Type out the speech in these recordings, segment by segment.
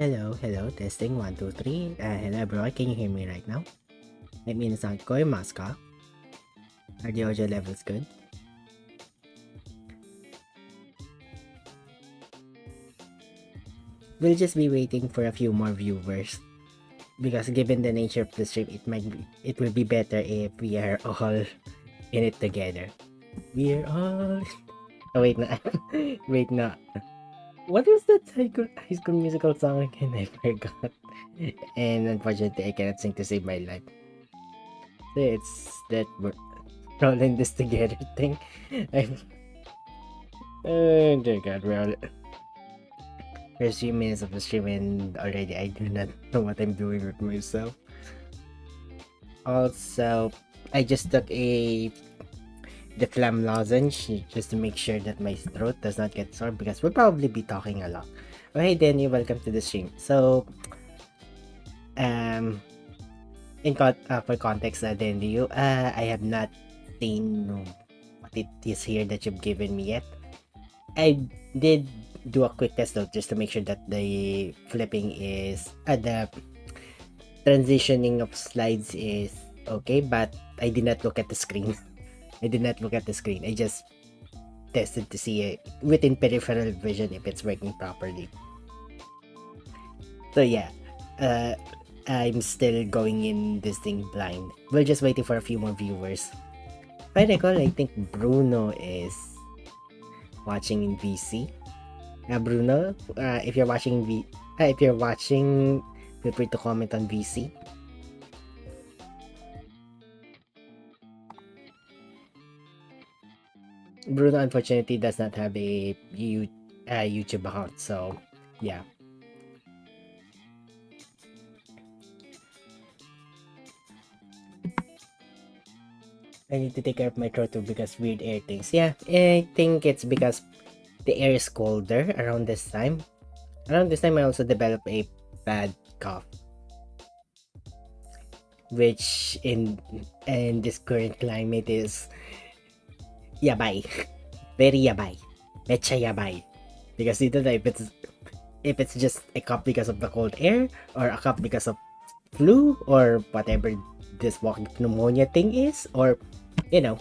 Hello, hello, testing 1, 2, 3. Hello everyone, can you hear me right now? Let me sound ko yung mask ka. Are the audio levels good? We'll just be waiting for a few more viewers. Because given the nature of the stream, it will be better if we are all in it together. We are all... Oh wait, na. Wait, na. What was that high school musical song again? I forgot. And unfortunately, I cannot sing to save my life. So it's that we're all in this together thing. Oh dear God, we're all... There's few minutes of the stream and already I do not know what I'm doing with myself. Also, I just took the phlegm lozenge just to make sure that my throat does not get sore because we'll probably be talking a lot. Oh, hey Danny, welcome to the stream. So, for context, Danny, I have not seen what it is here that you've given me yet. I did do a quick test though just to make sure that the flipping is the transitioning of slides is okay, but I did not look at the screen. I just tested to see it within peripheral vision if it's working properly. So yeah, I'm still going in this thing blind. We're just waiting for a few more viewers. If I recall, I think Bruno is watching in VC. Bruno, if you're watching, feel free to comment on VC. Bruno unfortunately does not have a YouTube account, so yeah. I need to take care of my throat too because weird air things. Yeah, I think it's because the air is colder around this time. Around this time, I also developed a bad cough, which in this current climate is yabay, very yabay, mecha yabay. Because you don't know if it's just a cough because of the cold air or a cough because of flu or whatever this walking pneumonia thing is, or you know,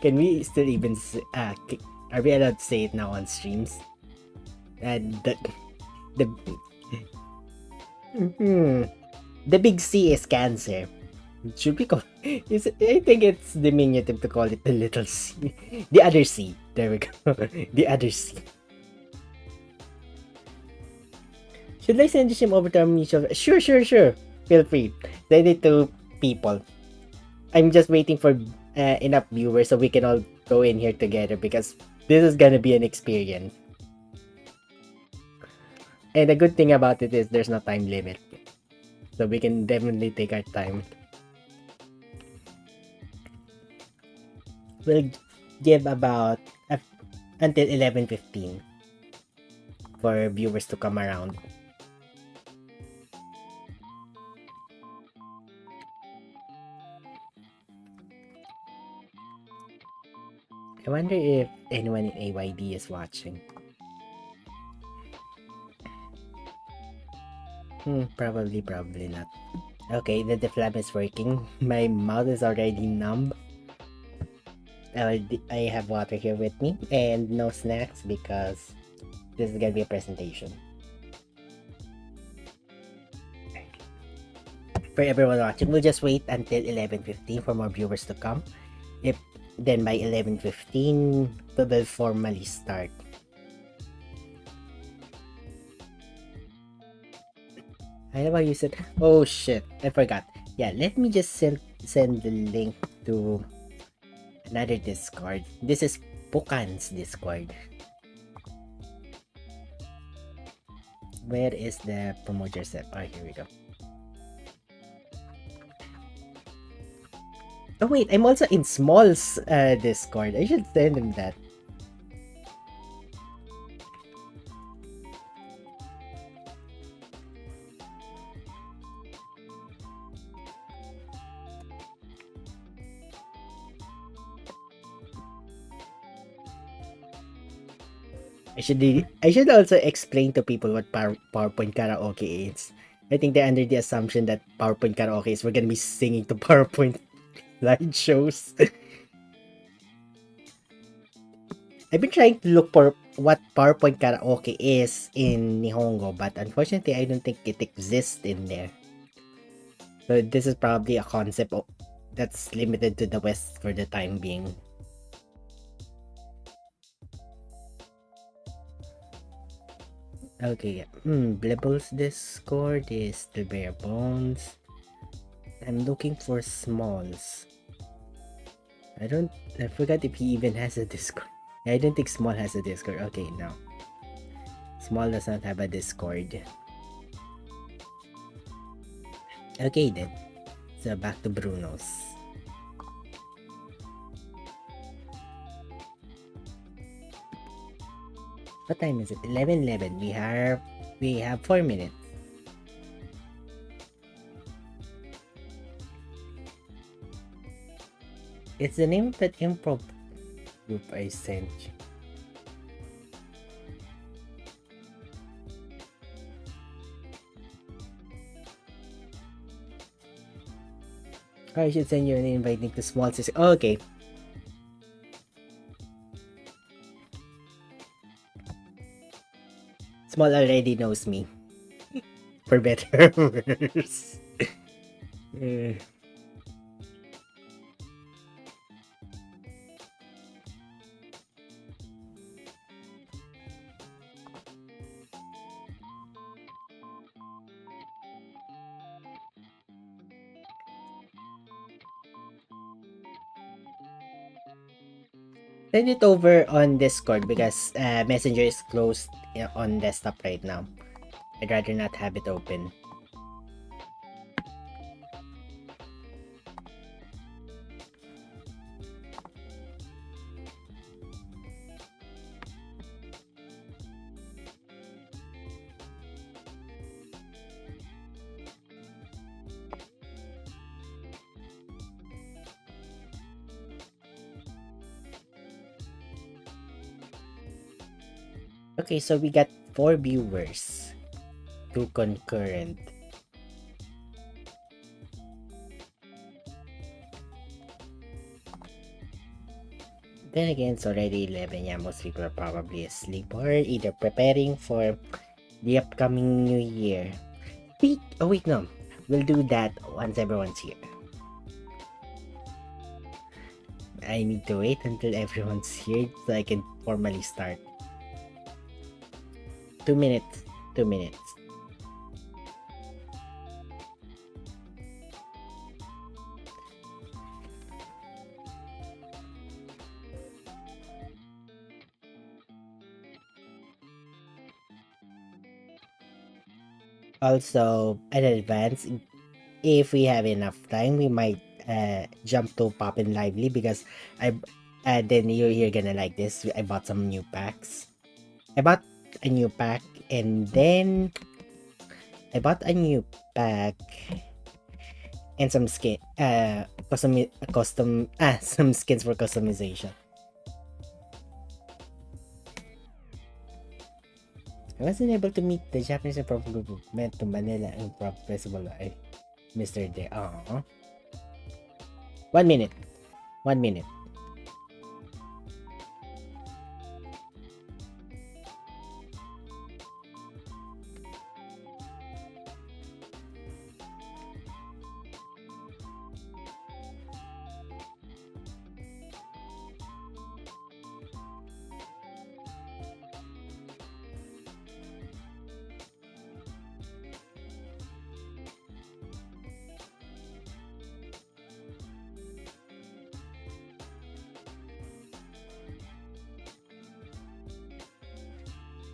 can we still even are we allowed to say it now on streams? The big C is cancer. Should we call I think it's diminutive to call it the little C. The other C. There we go. The other C. Should I send him over to our mutual? Sure. Feel free. Send it to people. I'm just waiting for enough viewers so we can all go in here together because this is gonna be an experience. And the good thing about it is there's no time limit. So we can definitely take our time. We'll give about until 11:15 for viewers to come around. I wonder if anyone in AYD is watching. Probably not. Okay, the phlegm is working. My mouth is already numb. I have water here with me and no snacks because this is gonna be a presentation. For everyone watching, we'll just wait until 11:15 for more viewers to come. Then by 11:15, we will formally start. I know how you said. Oh shit, I forgot. Yeah, let me just send the link to another Discord. This is Pukan's Discord. Where is the promote yourself? Oh, here we go. Oh wait, I'm also in Small's Discord. I should send him that. I should also explain to people what PowerPoint Karaoke is. I think they're under the assumption that PowerPoint Karaoke is we're gonna be singing to PowerPoint slideshows. I've been trying to look for what PowerPoint Karaoke is in Nihongo, but unfortunately, I don't think it exists in there. So this is probably a concept that's limited to the West for the time being. Okay, Blebble's Discord is the bare bones. I'm looking for Smalls. I forgot if he even has a Discord. I don't think Small has a Discord. Okay, no. Small does not have a Discord. Okay then. So back to Bruno's. What time is it? 11:11. We have 4 minutes. It's the name of that improv group I sent you. I should send you an invite link to Small Sister. Oh, okay. Small already knows me. For better or worse. Send it over on Discord because Messenger is closed on desktop right now. I'd rather not have it open. Okay, so we got 4 viewers. 2 concurrent. Then again, it's already 11. Yeah, most people are probably asleep or either preparing for the upcoming new year. Oh wait, no. We'll do that once everyone's here. I need to wait until everyone's here so I can formally start. 2 minutes. 2 minutes. Also, in advance, if we have enough time, we might jump to Poppin' Lively because then you're gonna like this. I bought some new packs. I bought a new pack and then I bought a new pack and some some skins for customization. I wasn't able to meet the Japanese improv group went to Manila Improv Festival. I Mr. Day. 1 minute. 1 minute.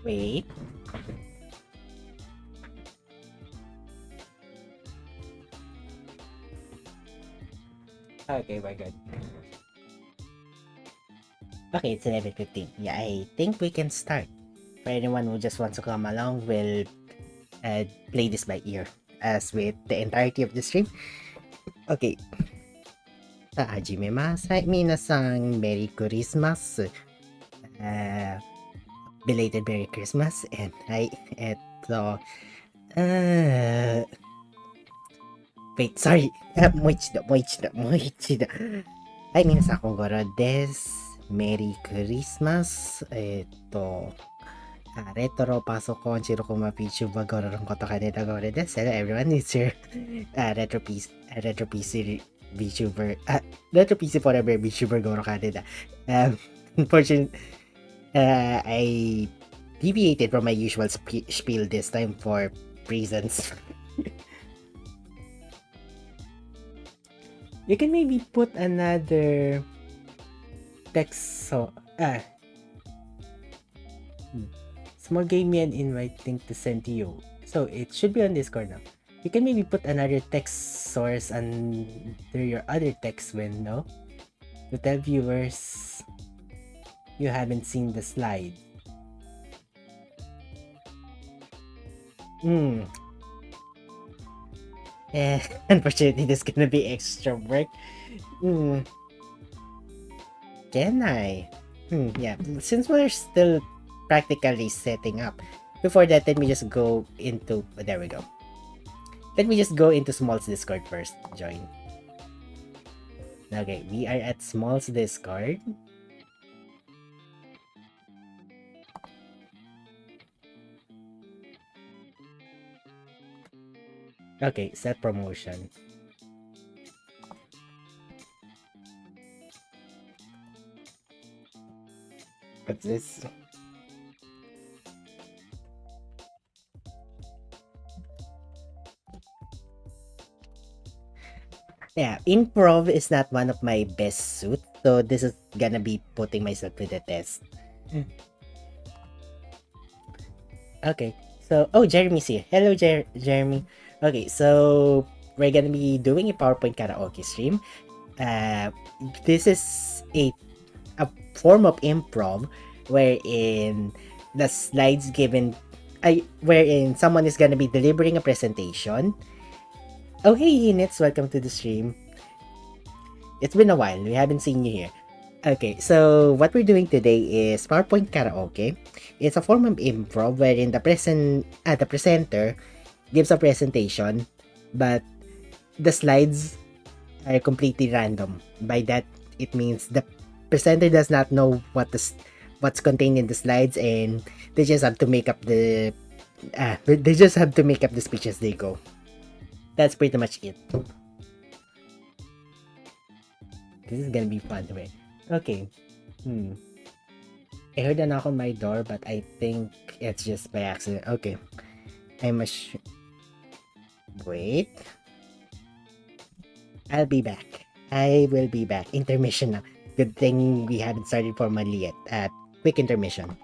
Wait. Okay, we're good. Okay, it's 11:15. Yeah, I think we can start. For anyone who just wants to come along, we'll play this by ear as with the entirety of the stream. Okay. さあ、始めます。はい、皆さん、メリークリスマス。belated Merry Christmas and hi, eto, wait, sorry, もう一度。はい、皆さん、こんごろです。メリークリスマス。レトロパソコン白熊 VTuber Gororonこと金田語呂です。Hello everyone, it's your retro PC VTuber, retro PC forever VTuber Goro Kaneda. Unfortunately, I deviated from my usual spiel this time for reasons. You can maybe put another text small game and invite link to send to you. So it should be on Discord now. You can maybe put another text source under your other text window to tell viewers you haven't seen the slide. Unfortunately, this is gonna be extra work. Can I? Yeah, since we're still practically setting up. Before that, let me just go into... There we go. Let me just go into Small's Discord first. Join. Okay, we are at Small's Discord. Okay, set promotion. What's this? Yeah, improv is not one of my best suit, so this is gonna be putting myself to the test. Okay, so Jeremy's here. Hello, Jeremy. Okay, so we're gonna be doing a PowerPoint karaoke stream. This is a form of improv wherein the slides given, wherein someone is gonna be delivering a presentation. Oh, hey, Hinitz, welcome to the stream. It's been a while, we haven't seen you here. Okay, so what we're doing today is PowerPoint Karaoke. It's a form of improv wherein the presenter gives a presentation, but the slides are completely random. By that, it means the presenter does not know what's contained in the slides, and they just have to make up the speech as they go. That's pretty much it. This is gonna be fun, right? Okay. I heard a knock on my door, but I think it's just by accident. Okay. Wait. I'll be back. I will be back. Intermission now. Good thing we haven't started formally yet. Quick intermission.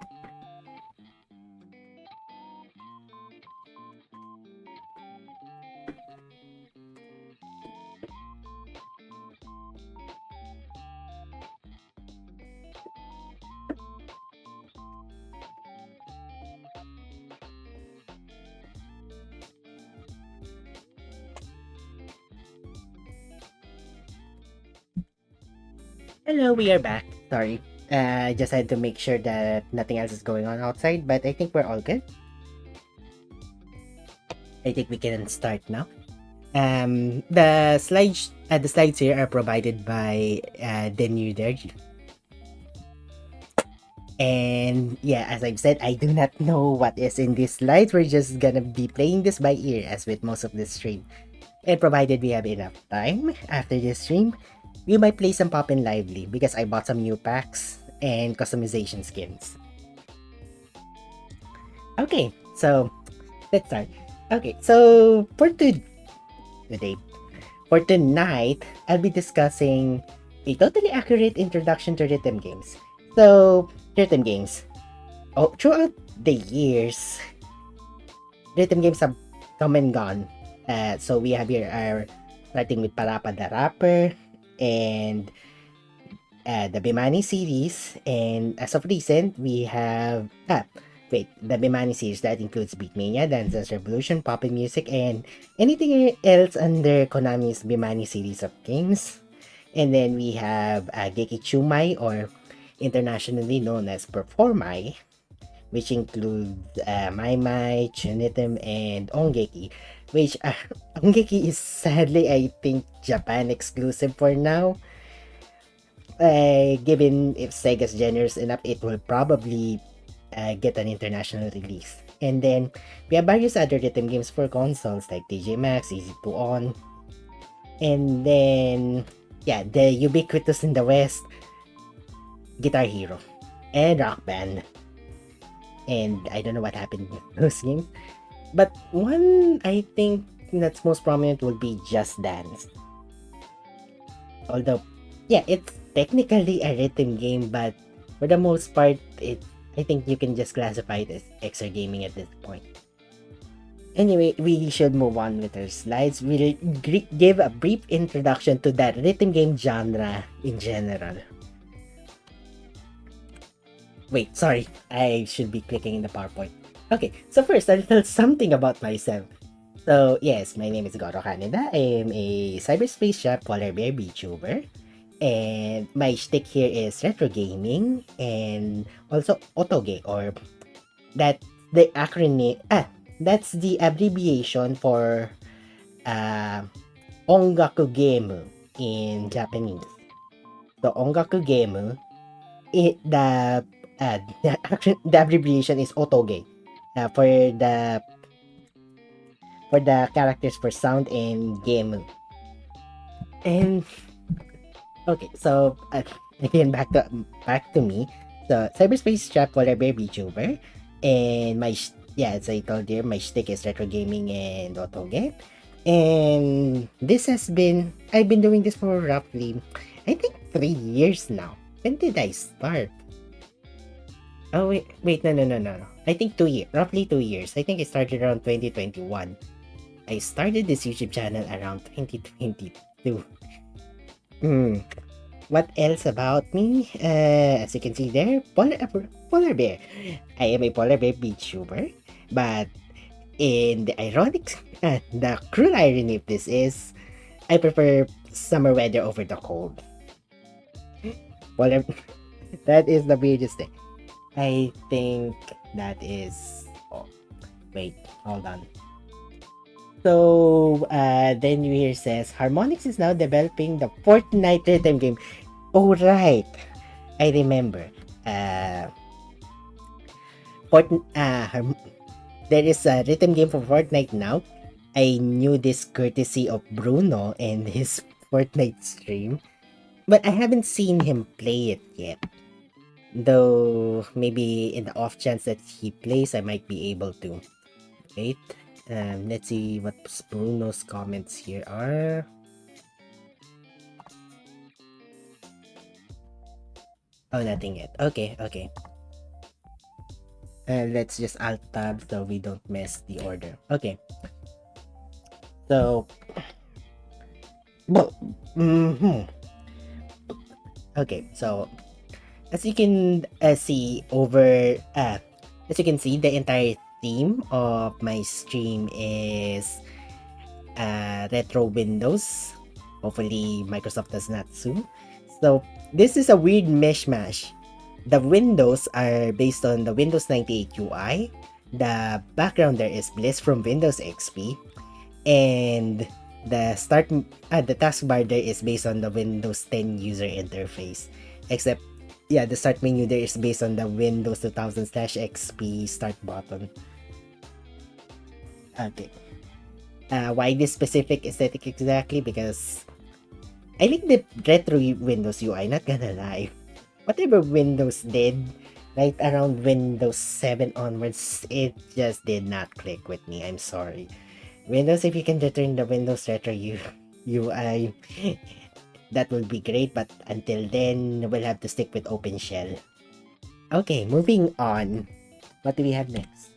Hello, we are back. Sorry. I just had to make sure that nothing else is going on outside, but I think we're all good. I think we can start now. The slides here are provided by Denuder. And yeah, as I've said, I do not know what is in these slides. We're just gonna be playing this by ear, as with most of this stream. And provided we have enough time after this stream, we might play some Poppin' Lively because I bought some new packs and customization skins. Okay, so let's start. Okay, so for tonight, I'll be discussing a totally accurate introduction to rhythm games. So, rhythm games. Throughout the years, rhythm games have come and gone. So we have here starting with Parappa the Rapper and the Bimani series, and as of recent we have the Bimani series that includes Beatmania, Dance Dance Revolution, Poppin' Music, and anything else under Konami's Bimani series of games. And then we have Geki Chumai, or internationally known as Performai, which include Mai Mai, Chunitim, and Ongeki, which Ongeki is sadly, I think, Japan exclusive for now. Given if Sega's generous enough, it will probably get an international release. And then we have various other rhythm games for consoles like DJ Max, Easy to On, and then yeah, the ubiquitous in the West, Guitar Hero, and Rock Band. And I don't know what happened with those games, but one I think that's most prominent would be Just Dance. Although, yeah, it's technically a rhythm game, but for the most part, I think you can just classify it as extra gaming at this point. Anyway, we should move on with our slides. We'll give a brief introduction to that rhythm game genre in general. Wait, sorry, I should be clicking in the PowerPoint. Okay, so first, a little something about myself. So, yes, my name is Goro Kaneda. I am a cyberspace-trapped polar bear VTuber. And my shtick here is retro gaming and also otoge, or that's the acronym, that's the abbreviation for ongaku game in Japanese. So ongaku game, the abbreviation is otoge for the characters for sound and game. And okay, so again, back to me. So cyberspace-trapped polar bear VTuber, and as I told you, my shtick is retro gaming and otoge. And I've been doing this for roughly, I think, 3 years now. When did I start? Oh, wait, no. I think 2 years, roughly 2 years. I think I started around 2021. I started this YouTube channel around 2022. What else about me? As you can see there, polar bear. I am a polar bear VTuber, but in the cruel irony of this is, I prefer summer weather over the cold. That is the weirdest thing. I think that is. Oh, wait, hold on. So, then here says, Harmonix is now developing the Fortnite rhythm game. Oh, right. I remember. There is a rhythm game for Fortnite now. I knew this courtesy of Bruno and his Fortnite stream, but I haven't seen him play it yet. Though, maybe in the off chance that he plays, I might be able to. Wait. Let's see what Bruno's comments here are. Oh, nothing yet. Okay. Let's just alt tab so we don't mess the order. Okay. So, okay. So, as you can see the entire theme of my stream is retro Windows. Hopefully Microsoft does not sue. So this is a weird mishmash. The windows are based on the Windows 98 UI. The background there is Bliss from Windows XP, and the taskbar there is based on the Windows 10 user interface. Except, the start menu there is based on the Windows 2000/XP start button. Okay. Why this specific aesthetic exactly? Because I like the retro Windows UI, not gonna lie. Whatever Windows did, right around Windows 7 onwards, it just did not click with me. I'm sorry. Windows, if you can return the Windows retro UI, that would be great, but until then, we'll have to stick with OpenShell. Okay, moving on. What do we have next?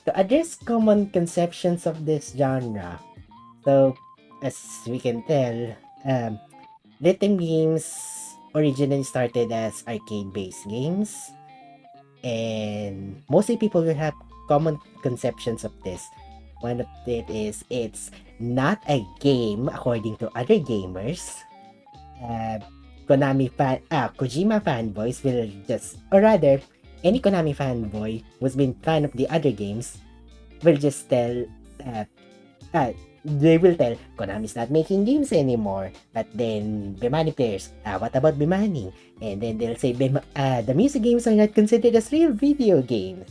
To address common conceptions of this genre, so as we can tell, rhythm games originally started as arcade-based games, and mostly people will have common conceptions of this. One of it is it's not a game according to other gamers. Kojima fanboys will just, or rather, Any Konami fanboy who's been fan of the other games will just tell, they will tell Konami's not making games anymore. But then Bemani players, what about Bemani? And then they'll say, the music games are not considered as real video games.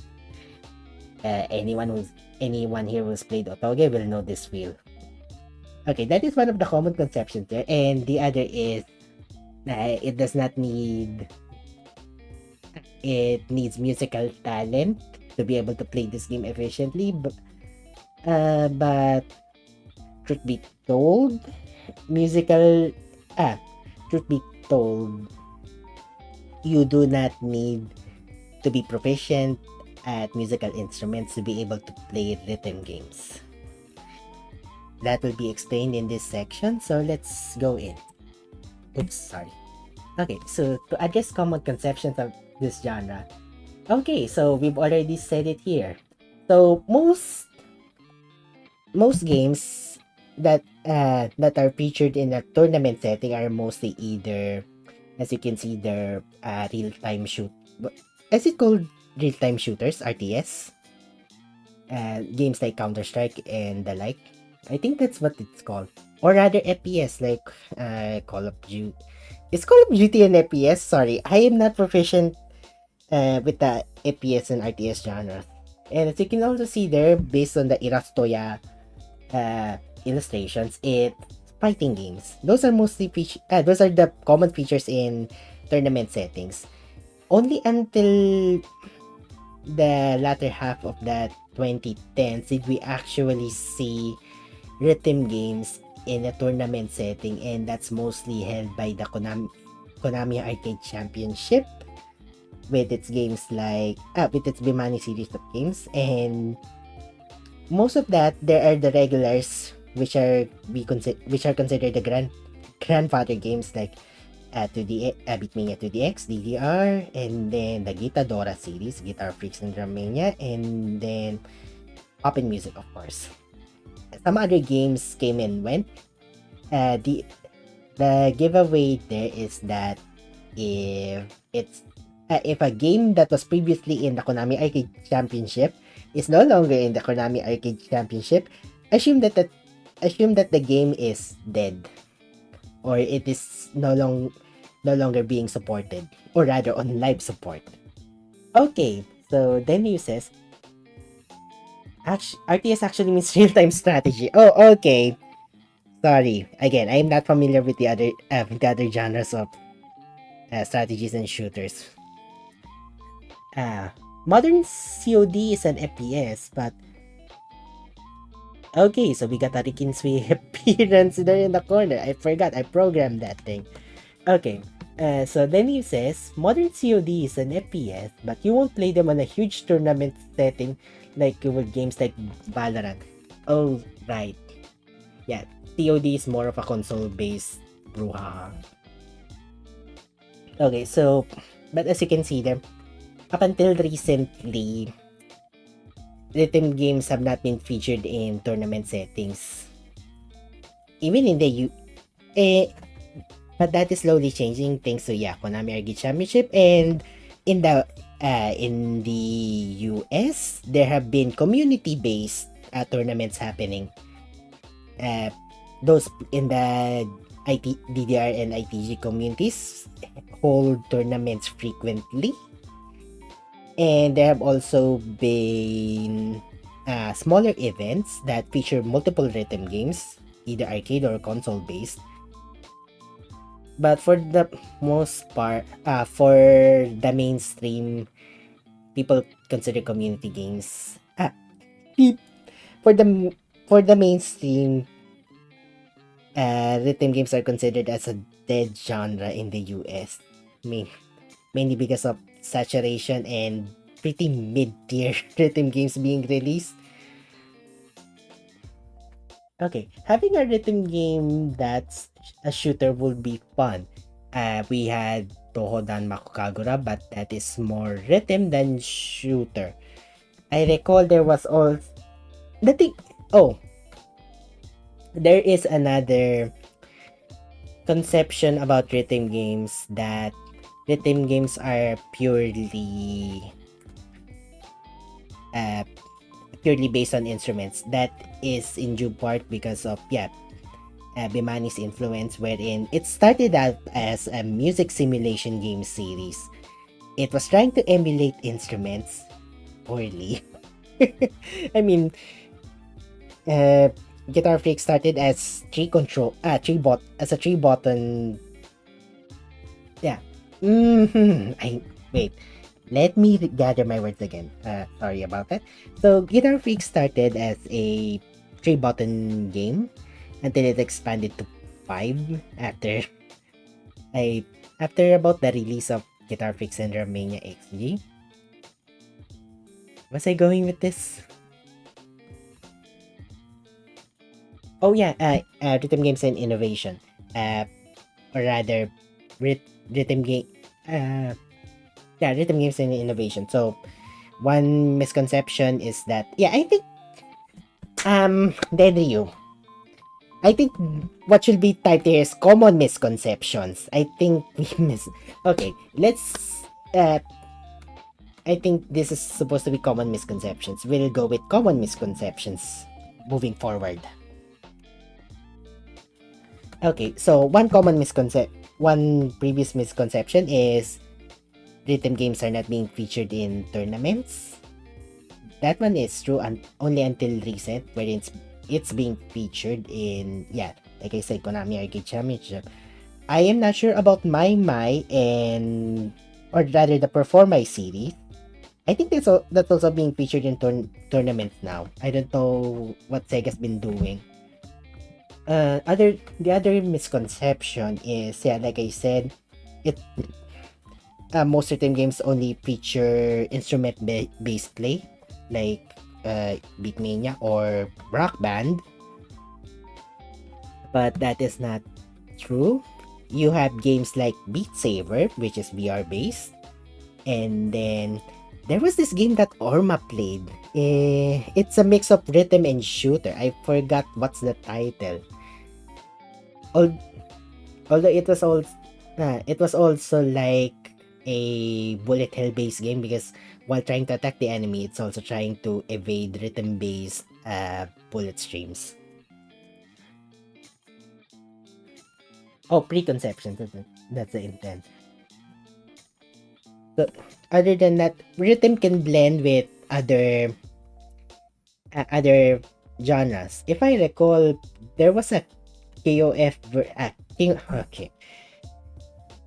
Anyone here who's played Otoge will know this feel. Okay, that is one of the common conceptions there. And the other is, it does not need... It needs musical talent to be able to play this game efficiently. But truth be told, truth be told, you do not need to be proficient at musical instruments to be able to play rhythm games. That will be explained in this section, so let's go in. Oops, sorry. Okay, so to address common conceptions of this genre. Okay, so we've already said it here. So most games that are featured in a tournament setting are mostly either, as you can see, they're real-time shoot. Is it called real-time shooters, RTS? Games like Counter-Strike and the like. I think that's what it's called. Or rather FPS, like Call of Duty. Is Call of Duty an FPS? Sorry, I am not proficient with the FPS and RTS genres. And as you can also see there, based on the Irastoya illustrations, it's fighting games. Those are the common features in tournament settings. Only until the latter half of the 2010s did we actually see rhythm games in a tournament setting, and that's mostly held by the Konami Arcade Championship with its games like with its Bimani series of games. And most of that, there are the regulars which are considered the grandfather games like Beatmania 2DX, DDR, and then the Gitadora series, Guitar Freaks and Drum Mania, and then Open Music, of course. Some other games came and went. The giveaway there is that if a game that was previously in the Konami Arcade Championship is no longer in the Konami Arcade Championship, assume that the game is dead, or it is no longer being supported, or rather on live support. Okay, so then you says, RTS actually means real-time strategy. Oh, okay. Sorry. Again, I am not familiar with the other genres of strategies and shooters. Modern COD is an FPS, but okay, so we got a Rikinsui appearance there in the corner. I forgot I programmed that thing. Okay, so then he says, modern COD is an FPS, but you won't play them on a huge tournament setting like with games like Valorant. Oh, right. Yeah, COD is more of a console-based brouhaha. Okay, so, but as you can see there, up until recently, rhythm games have not been featured in tournament settings. Even in the but that is slowly changing thanks to Konami Arcade Championship, and in the US there have been community-based tournaments happening. Those in the DDR and ITG communities hold tournaments frequently, and there have also been smaller events that feature multiple rhythm games, either arcade or console based. But for the most part, for the mainstream, people consider community games. For the mainstream, rhythm games are considered as a dead genre in the US, mainly because of saturation and pretty mid-tier rhythm games being released. Okay, having a rhythm game that's a shooter would be fun. We had Tohodan Makukagura, but that is more rhythm than shooter. I recall there was also there is another conception about rhythm games that rhythm games are purely based on instruments. That is in due part because of Bimani's influence, wherein it started out as a music simulation game series. It was trying to emulate instruments poorly. I mean, Guitar Freak started as three button. Yeah. Wait. Let me gather my words again. Sorry about that. So, Guitar Freak started as a 3-button game until it expanded to 5 after about the release of Guitar Freak Syndrome Mania XG. Was I going with this? Oh yeah, rhythm games and innovation. Or rather, rhythm game. Rhythm games and innovation. So, one misconception is that I think Dendryu. I think what should be typed here is common misconceptions. I think we Okay, let's I think this is supposed to be common misconceptions. We'll go with common misconceptions moving forward. Okay, so one previous misconception is rhythm games are not being featured in tournaments. That one is true only until recent, where it's being featured in like I said, Konami Arcade Championship. I am not sure about My or rather the Perform My series. I think that's also being featured in tournaments now. I don't know what Sega's been doing. The other misconception is like I said, most rhythm games only feature instrument based play, like Beatmania or Rock Band, but that is not true. You have games like Beat Saber, which is VR based, and then there was this game that Orma played. It's a mix of rhythm and shooter. I forgot what's the title. Although it was also like a bullet hell based game, because while trying to attack the enemy, it's also trying to evade rhythm based bullet streams. Oh, preconceptions. That's the intent. So, other than that, rhythm can blend with other genres. If I recall, there was a KOF okay.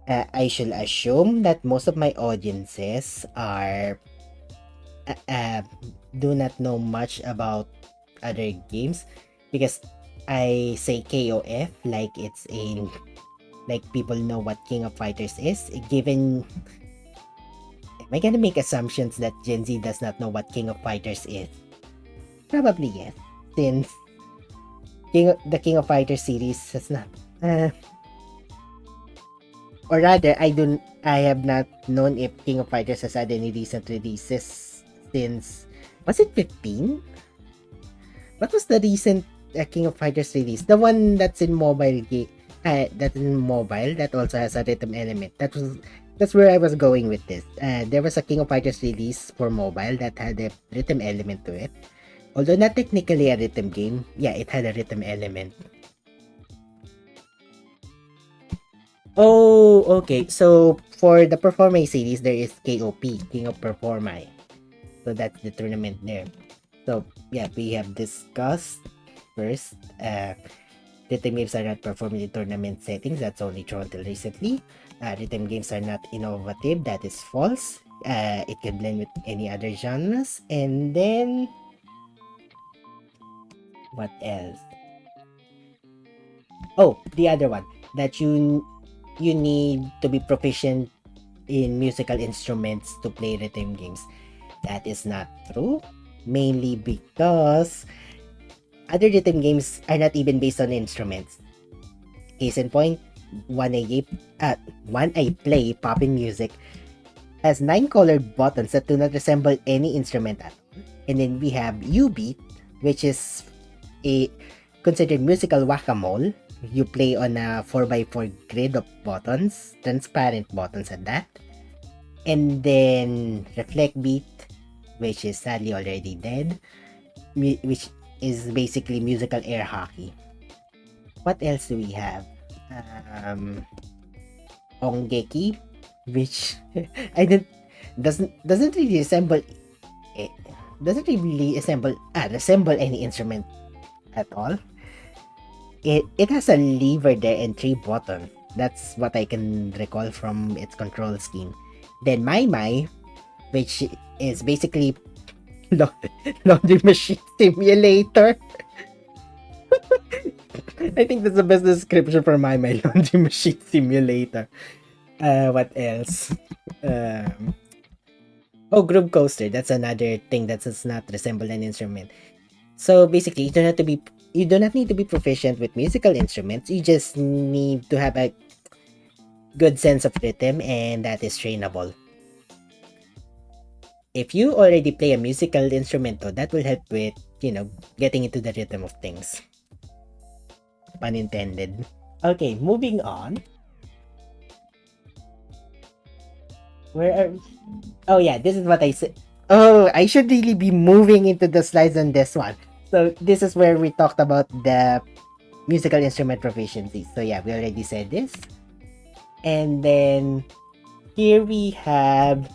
I should assume that most of my audiences are do not know much about other games, because I say KOF like it's like people know what King of Fighters is. Given, am I gonna make assumptions that Gen Z does not know what King of Fighters is? Probably yes, since the King of Fighters series has not. Or rather, I have not known if King of Fighters has had any recent releases since, was it 15? What was the recent King of Fighters release? The one that's in mobile that also has a rhythm element. That's where I was going with this. There was a King of Fighters release for mobile that had a rhythm element to it. Although not technically a rhythm game, it had a rhythm element. Oh, okay. So for the Perform series, there is KOP, King of Perform. So that's the tournament there. So we have discussed first. Rhythm games are not performed in tournament settings. That's only true until recently. Rhythm games are not innovative. That is false. It can blend with any other genres. And then, what else? Oh, the other one, that you need to be proficient in musical instruments to play rhythm games. That is not true, mainly because other rhythm games are not even based on instruments. Case in point, one I play poppin' music has 9 colored buttons that do not resemble any instrument at all. And then we have U-Beat, which is considered musical whack-a-mole, you play on a 4x4 grid of buttons, transparent buttons at that. And then Reflect Beat, which is sadly already dead, which is basically musical air hockey. What else do we have? Ongeki, which I don't doesn't really resemble resemble any instrument at all. It has a lever there and 3 buttons. That's what I can recall from its control scheme. Then Mai, which is basically laundry machine simulator. I think that's the best description for Mai laundry machine simulator. What else? Groove coaster. That's another thing that does not resemble an instrument. So basically, you do not need to be proficient with musical instruments. You just need to have a good sense of rhythm, and that is trainable. If you already play a musical instrument, though, that will help with, getting into the rhythm of things. Pun intended. Okay, moving on. Where are we? Oh yeah, this is what I said. Oh, I should really be moving into the slides on this one. So this is where we talked about the musical instrument proficiency. So yeah, we already said this. And then here we have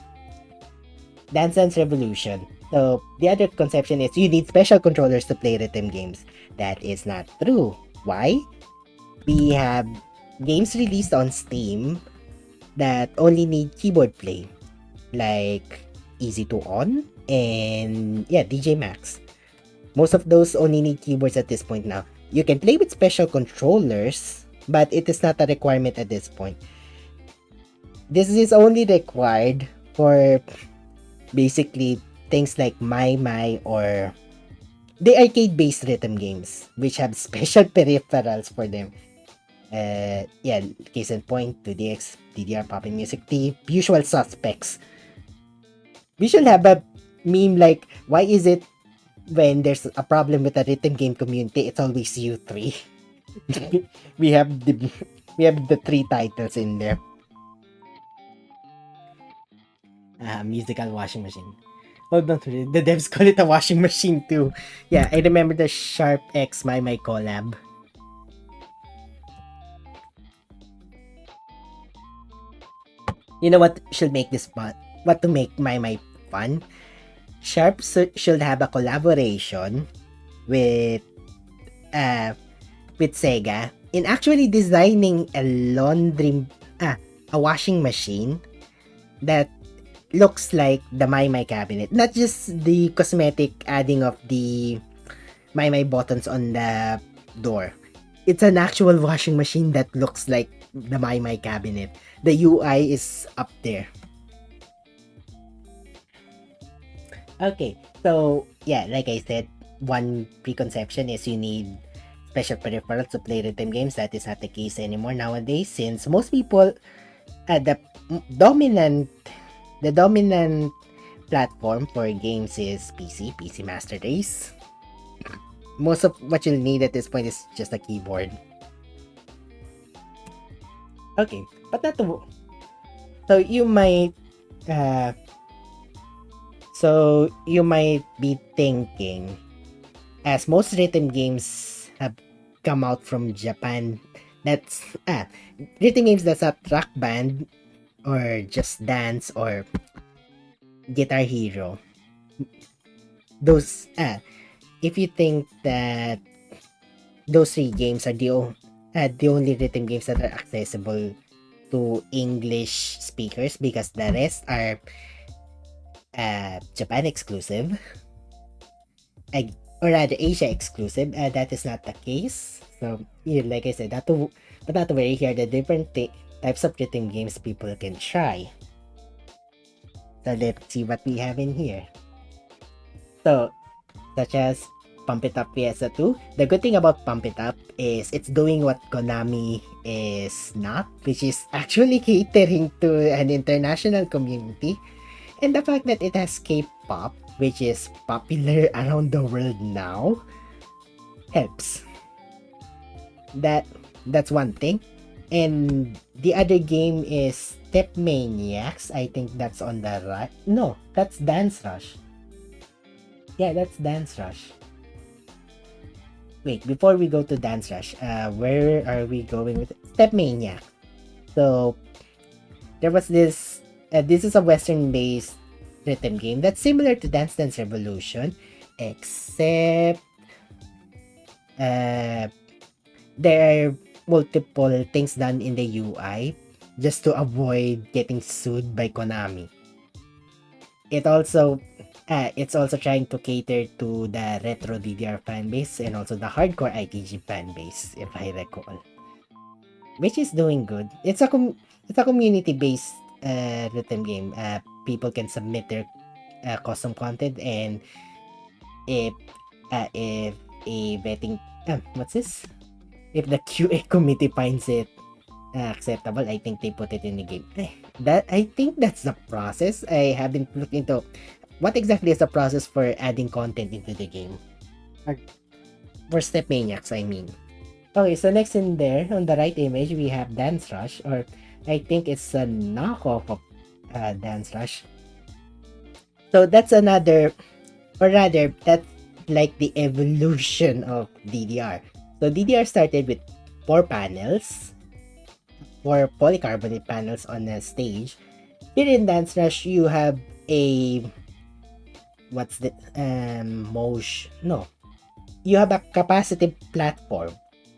Dance Dance Revolution. So the other conception is you need special controllers to play rhythm games. That is not true. Why? We have games released on Steam that only need keyboard play, like Easy to On and DJ Max. Most of those only need keyboards at this point now. You can play with special controllers, but it is not a requirement at this point. This is only required for basically things like My or the arcade-based rhythm games, which have special peripherals for them. Case in point, 2DX, DDR, popping music, the usual suspects. We should have a meme like, why is it when there's a problem with the rhythm game community, it's always you 3? we have the 3 titles in there. Musical washing machine. Hold on, the devs call it a washing machine too. Yeah, I remember the Sharp X My collab. You know what should make this fun? What to make My fun? Sharp should have a collaboration with Sega in actually designing a washing machine that looks like the My cabinet. Not just the cosmetic adding of the My buttons on the door. It's an actual washing machine that looks like the My cabinet. The UI is up there. Okay, so yeah, like I said, one preconception is you need special peripherals to play rhythm games. That is not the case anymore nowadays, since most people, the dominant platform for games is PC Master Race. Most of what you'll need at this point is just a keyboard. Okay, but not to... So you might be thinking, as most rhythm games have come out from Japan, that's rhythm games that's not Rock Band or Just Dance or Guitar Hero. Those if you think that those 3 games are the only rhythm games that are accessible to English speakers, because the rest are Japan exclusive, or rather Asia exclusive, that is not the case. So like I said, not to worry, here the different types of rhythm games people can try. So let's see what we have in here. So, such as Pump It Up Fiesta 2. The good thing about Pump It Up is it's doing what Konami is not, which is actually catering to an international community. And the fact that it has K-pop, which is popular around the world now, helps. That That's one thing. And the other game is Step Maniacs. I think that's on the right. No, that's Dance Rush. Yeah, that's Dance Rush. Wait, before we go to Dance Rush, where are we going with Step Maniac? So there was this. This is a Western-based rhythm game that's similar to Dance Dance Revolution, except there are multiple things done in the UI just to avoid getting sued by Konami. It's also trying to cater to the retro DDR fan base and also the hardcore ITG fan base, if I recall, which is doing good. It's a community based rhythm game. People can submit their custom content, and if a vetting what's this? If the QA committee finds it acceptable, I think they put it in the game. I think that's the process. I haven't looked into what exactly is the process for adding content into the game. For Step Maniacs, I mean. Okay, so next in there, on the right image, we have Dance Rush, or I think it's a knockoff of Dance Rush. So that's another, or rather, that's like the evolution of DDR. So DDR started with 4 panels, 4 polycarbonate panels on a stage. Here in Dance Rush, you have a you have a capacitive platform.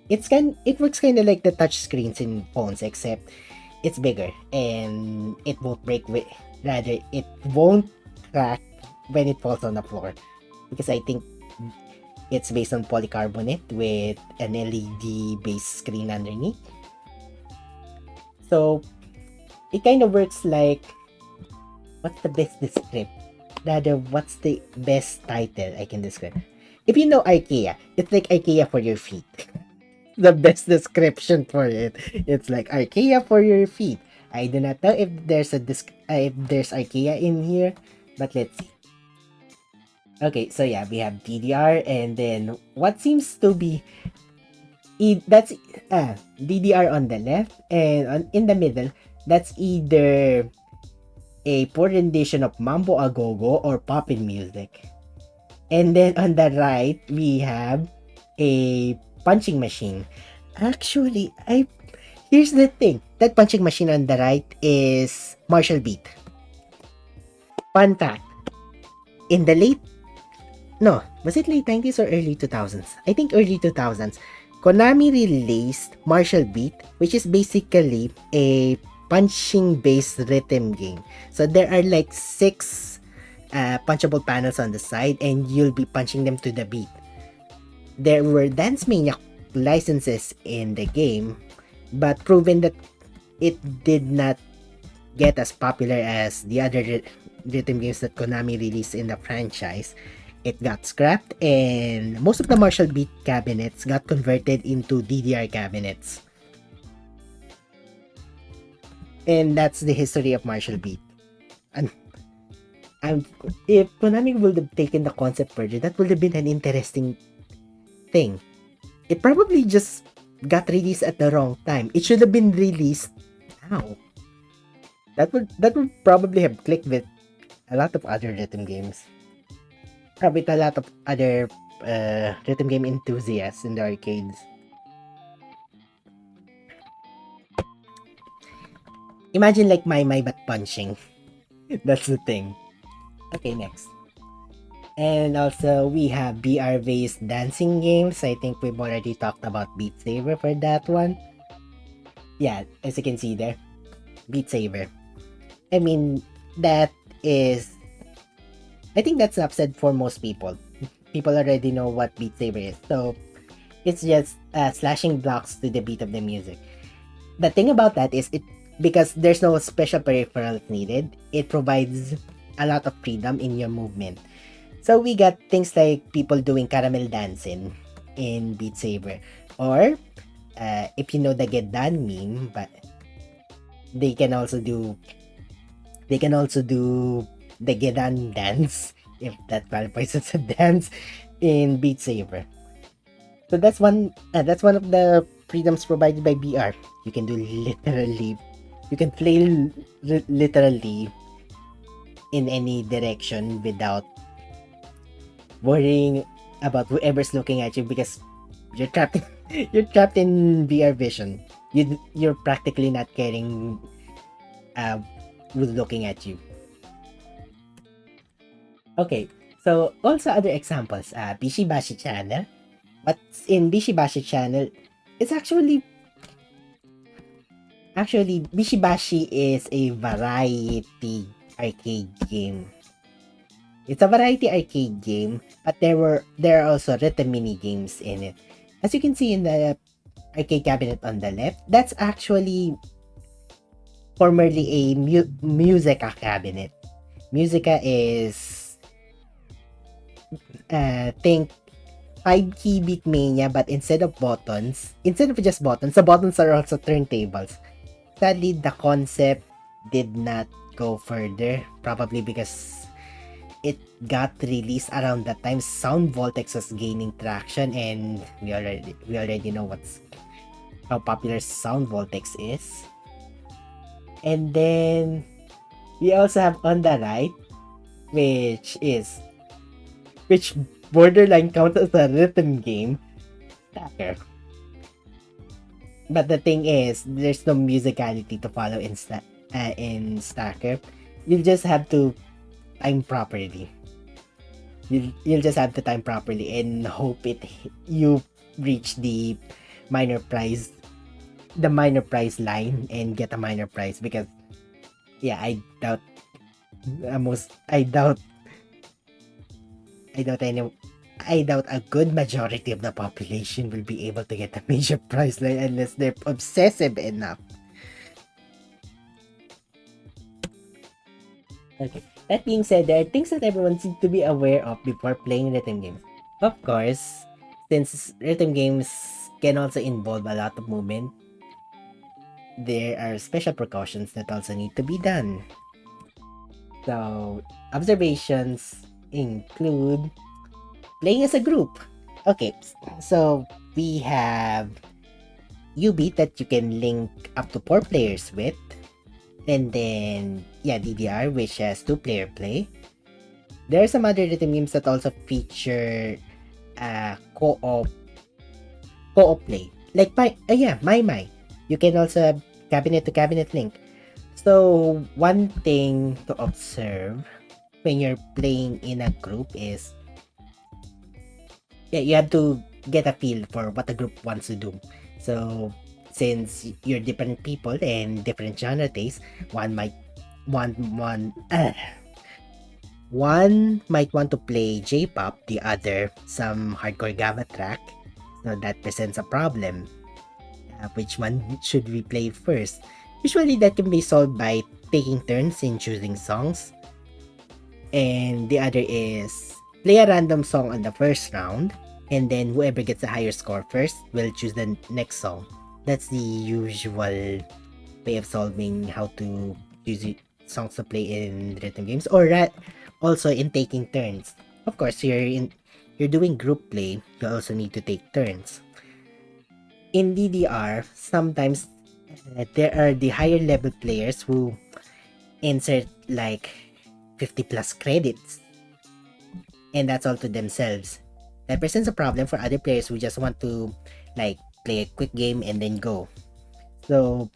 It works kind of like the touch screens in phones, except it's bigger and it won't break it won't crack when it falls on the floor, because I think it's based on polycarbonate with an LED based screen underneath. So it kind of works like, what's the best description? Rather, what's the best title I can describe? If you know IKEA, it's like IKEA for your feet. The best description for it. It's like IKEA for your feet. I do not know if there's IKEA in here, but let's see. Okay, so yeah, we have DDR, and then what seems to be that's DDR on the left, and in the middle, that's either a poor rendition of Mambo Agogo or poppin' music. And then on the right, we have a punching machine. Actually, here's the thing. That punching machine on the right is Martial Beat. Fun fact. In the was it late 90s or early 2000s? I think early 2000s. Konami released Martial Beat, which is basically a punching-based rhythm game. So there are like 6 punchable panels on the side, and you'll be punching them to the beat. There were Dance Maniac licenses in the game, but proven that it did not get as popular as the other rhythm games that Konami released in the franchise. It got scrapped, and most of the Martial Beat cabinets got converted into DDR cabinets. And that's the history of Martial Beat. And if Konami would have taken the concept further, that would have been an interesting thing. It probably just got released at the wrong time. It should have been released now. That would probably have clicked with a lot of other rhythm games. With a lot of other rhythm game enthusiasts in the arcades. Imagine like my but punching. That's the thing. Okay, next. And also we have BR based dancing games. I think we've already talked about Beat Saber for that one. Yeah, as you can see there, Beat Saber. I mean, I think that's upset for most people. People already know what Beat Saber is. So it's just slashing blocks to the beat of the music. The thing about that is because there's no special peripherals needed, it provides a lot of freedom in your movement. So we got things like people doing caramel dancing in Beat Saber, or if you know the Get Done meme, but they can also do the Get Done dance, if that qualifies as a dance, in Beat Saber. So that's one of the freedoms provided by VR. You can flail literally in any direction without worrying about whoever's looking at you, because you're trapped you're trapped in VR vision. You're practically not caring who's looking at you. Okay, so also other examples, Bishibashi channel. What's in Bishibashi channel? It's actually Bishibashi is a variety arcade game. It's a variety arcade game, but there are also rhythm mini games in it. As you can see in the arcade cabinet on the left, that's actually formerly a Musica cabinet. Musica is think 5-key Beatmania, but instead of just buttons, the buttons are also turntables. Sadly, the concept did not go further, probably because it got released around that time. Sound Voltex was gaining traction, and we already know how popular Sound Voltex is. And then we also have on the right, which borderline counts as a rhythm game, Stacker. But the thing is, there's no musicality to follow in Stacker. You'll just have to time properly. You'll just have to time properly and hope you reach the minor prize line and get a minor prize, because I doubt a good majority of the population will be able to get a major prize line unless they're obsessive enough. Okay, that being said, there are things that everyone needs to be aware of before playing rhythm games. Of course, since rhythm games can also involve a lot of movement, there are special precautions that also need to be done. So, observations include playing as a group. Okay, so we have UB that you can link up to 4 players with, and then DDR, which has 2-player play. There are some other rhythm games that also feature co-op play, like My. You can also have cabinet to cabinet link. So one thing to observe when you're playing in a group is you have to get a feel for what the group wants to do. So since you're different people and different genre tastes, one might want to play J-pop, the other some hardcore Gava track. So that presents a problem. Which one should we play first? Usually that can be solved by taking turns in choosing songs. And the other is play a random song on the first round, and then whoever gets a higher score first will choose the next song. That's the usual way of solving how to choose songs to play in rhythm games, or also in taking turns. Of course, you're doing group play, you also need to take turns. In DDR, sometimes there are the higher level players who insert like 50 plus credits, and that's all to themselves. That presents a problem for other players who just want to like play a quick game and then go. So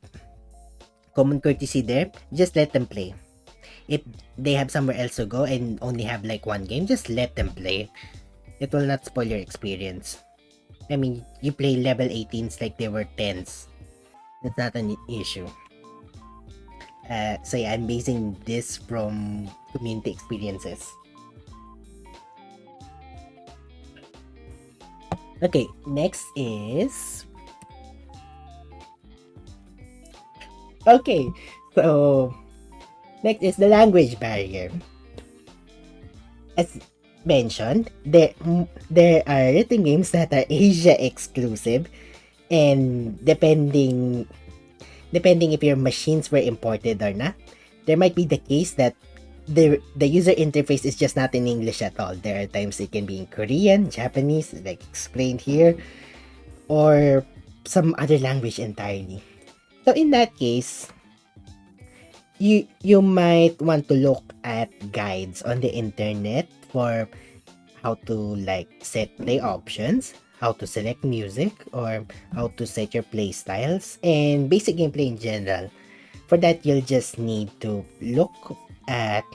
common courtesy there, just let them play. If they have somewhere else to go and only have like one game, just let them play. It will not spoil your experience. I mean, you play level 18s like they were 10s. That's not an issue. So I'm basing this from community experiences. Okay, next is... Okay, so next is the language barrier. As mentioned, there are rhythm games that are Asia exclusive, and depending if your machines were imported or not, there might be the case that the user interface is just not in English at all. There are times it can be in Korean, Japanese, like explained here, or some other language entirely. So in that case, you might want to look at guides on the internet for how to like set play options, how to select music, or how to set your play styles, and basic gameplay in general. For that, you'll just need to look at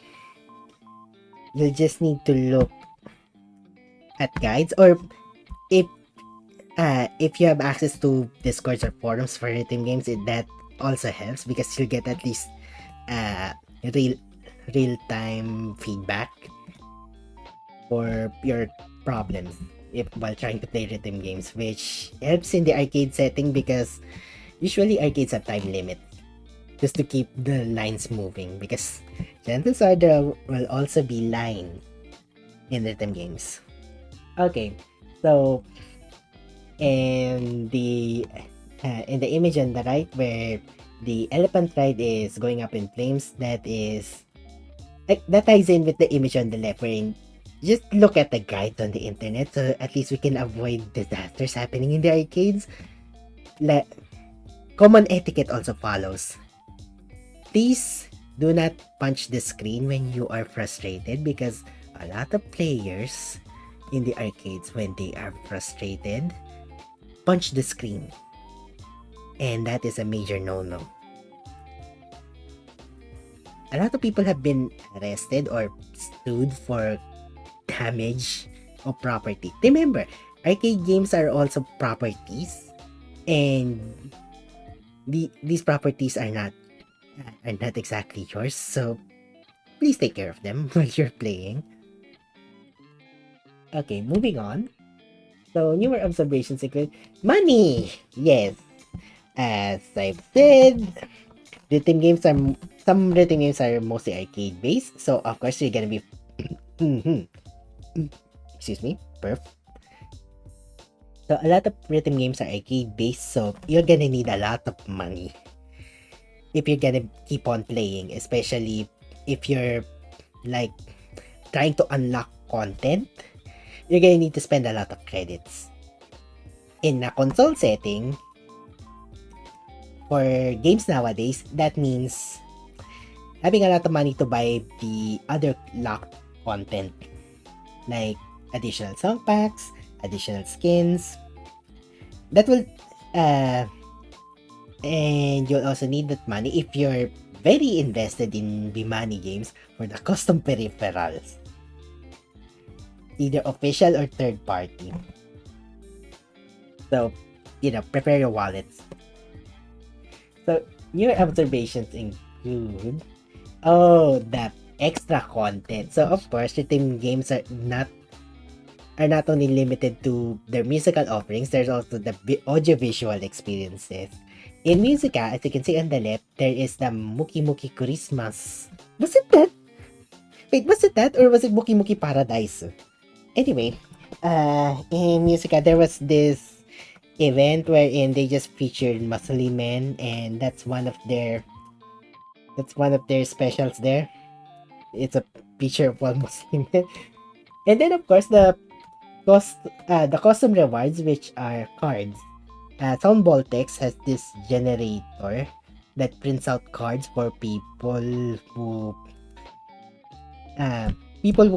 guides, or if you have access to discords or forums for rhythm games, that also helps because you'll get at least real-time feedback for your problems while trying to play rhythm games, which helps in the arcade setting because usually arcades have time limit just to keep the lines moving, because chances are there will also be line in rhythm games. Okay, so in the image on the right where the elephant ride is going up in flames, that ties in with the image on the left, wherein just look at the guides on the internet so at least we can avoid disasters happening in the arcades. Common etiquette also follows. Please do not punch the screen when you are frustrated, because a lot of players in the arcades, when they are frustrated, punch the screen, and that is a major no-no. A lot of people have been arrested or sued for damage of property. Remember, arcade games are also properties, and these properties are not exactly yours, so please take care of them while you're playing. Okay, moving on. So, newer observations include money! Yes, as I've said, some rhythm games are mostly arcade based, so of course you're gonna be excuse me, perf. So a lot of rhythm games are arcade based, so you're gonna need a lot of money if you're gonna keep on playing, especially if you're like trying to unlock content. You're gonna need to spend a lot of credits. In a console setting, for games nowadays, that means having a lot of money to buy the other locked content, like additional song packs, additional skins. That will and you'll also need that money if you're very invested in Bimani games for the custom peripherals, either official or third party. So, prepare your wallets. So, new observations include the extra content. So, of course, rhythm games are not only limited to their musical offerings, there's also the audiovisual experiences. In Musica, as you can see on the left, there is the Muki Muki Christmas. Was it that? Wait, was it that? Or was it Muki Muki Paradise? Anyway, in Musica, there was this event wherein they just featured muscly men, and that's one of their specials there. It's a picture of all Muslim men. And then of course the custom rewards, which are cards. Sound Voltex has this generator that prints out cards for people who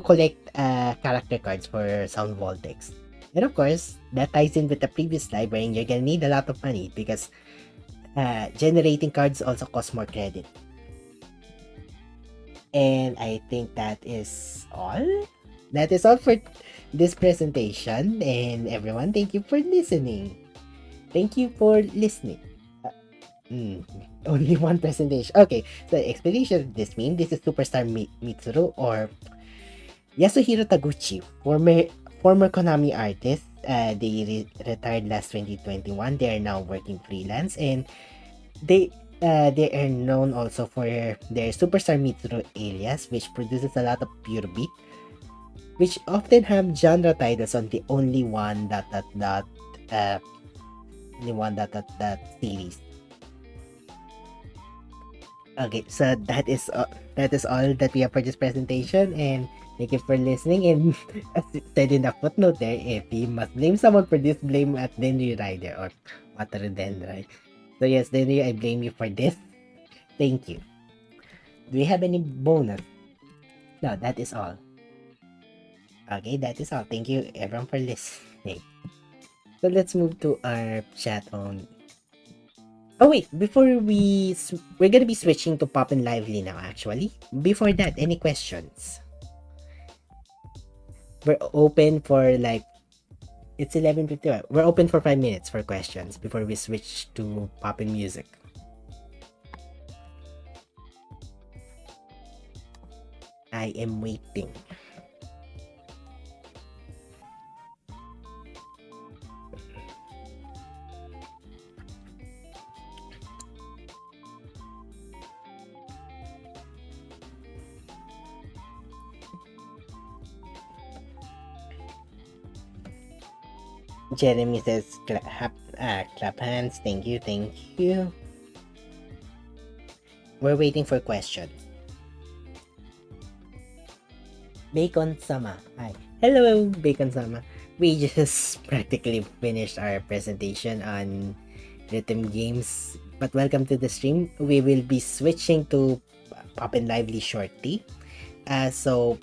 collect character cards for Sound Voltex. And of course, that ties in with the previous slide wherein you're gonna need a lot of money because generating cards also costs more credit. And I think that is all. That is all for this presentation. And everyone, thank you for listening. Thank you for listening. Only one presentation. Okay, so explanation of this meme. This is Superstar Mitsuru, or Yasuhiro Taguchi, former Konami artist. They retired last 2021. They are now working freelance, and they are known also for their Superstar Mitsuru alias, which produces a lot of pure beat, which often have genre titles on the only one series. Okay, so that is all that we have for this presentation, and Thank you for listening, and as it said in the footnote there, if you must blame someone for this, blame at Denry Rider or Water Dendry. So yes, Denry, I blame you for this. Thank you. Do we have any bonus? No, that is all. Okay, that is all. Thank you everyone for listening. So let's move to our chat on. Oh wait, before we're gonna be switching to Pop and Lively now. Actually, before that, any questions? We're open for like it's 11:50. We're open for 5 minutes for questions before we switch to Pop and music. I am waiting. Jeremy says clap hands. Thank you. We're waiting for questions. Bacon Sama. Hi. Hello, Bacon Sama. We just practically finished our presentation on rhythm games. But welcome to the stream. We will be switching to Pop and Lively shortly. So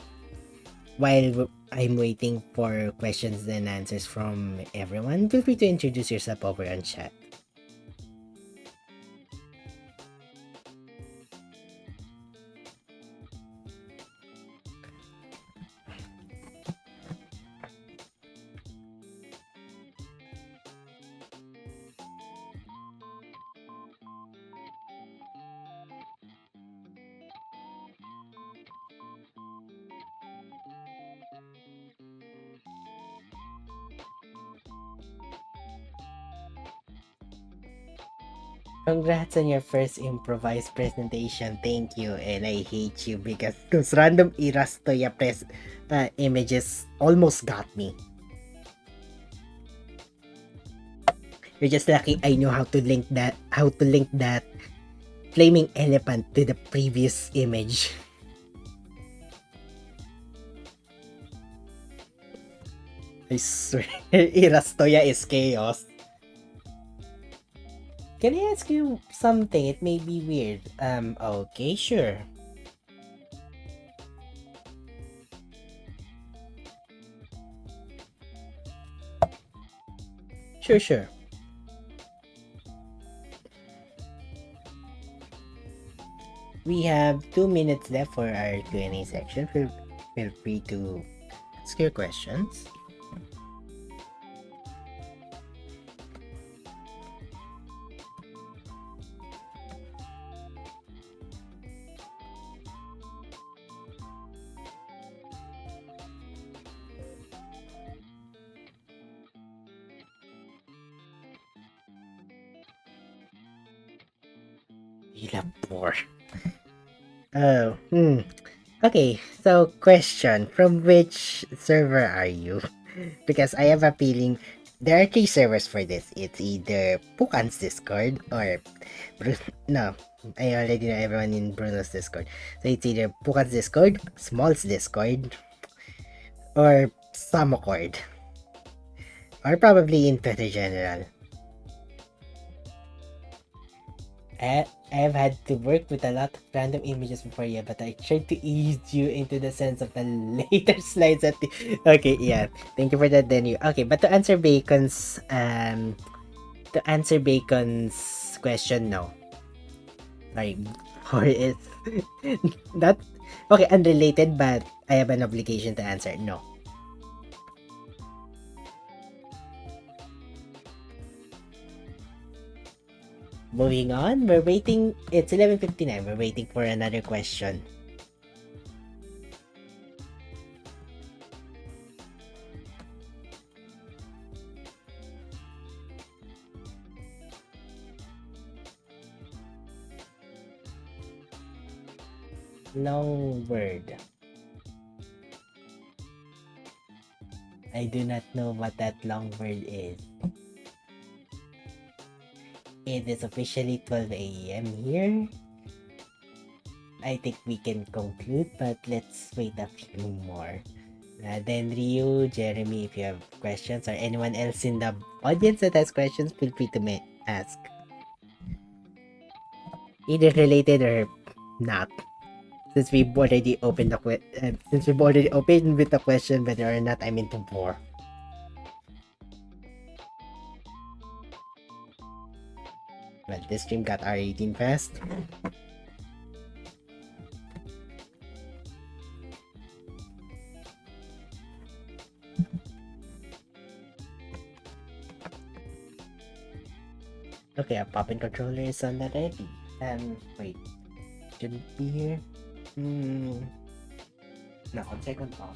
while I'm waiting for questions and answers from everyone, feel free to introduce yourself over on chat. Congrats on your first improvised presentation. Thank you. And I hate you because those random Irastoya images almost got me. You're just lucky I know how to link that flaming elephant to the previous image. I swear, Irastoya is chaos. Can I ask you something? It may be weird. Okay, sure. Sure. We have 2 minutes left for our Q&A section. Feel free to ask your questions. Poor. Okay, so question, from which server are you? Because I have a feeling there are 3 servers for this. It's either Pukan's Discord or no, I already know everyone in Bruno's Discord. So it's either Pukan's Discord, Small's Discord, or Samocord. Or probably in Twitter General. I've had to work with a lot of random images before, yeah, but I tried to ease you into the sense of the later slides at the... Okay, yeah. Thank you for that, Denny. Okay, but to answer Bacon's question, no. Sorry, or is that okay, unrelated, but I have an obligation to answer, no. Moving on, we're waiting. It's 11:59. We're waiting for another question. Long word. I do not know what that long word is. It is officially 12 a.m. here. I think we can conclude, but let's wait a few more. Then Ryu, Jeremy, if you have questions, or anyone else in the audience that has questions, feel free to ask. Either related or not. Since we've already opened with the question whether or not I'm into war. Well, this stream got R18 fast. Okay, a pop-in controller is on the ready. Wait. Shouldn't be here. No, on second thought.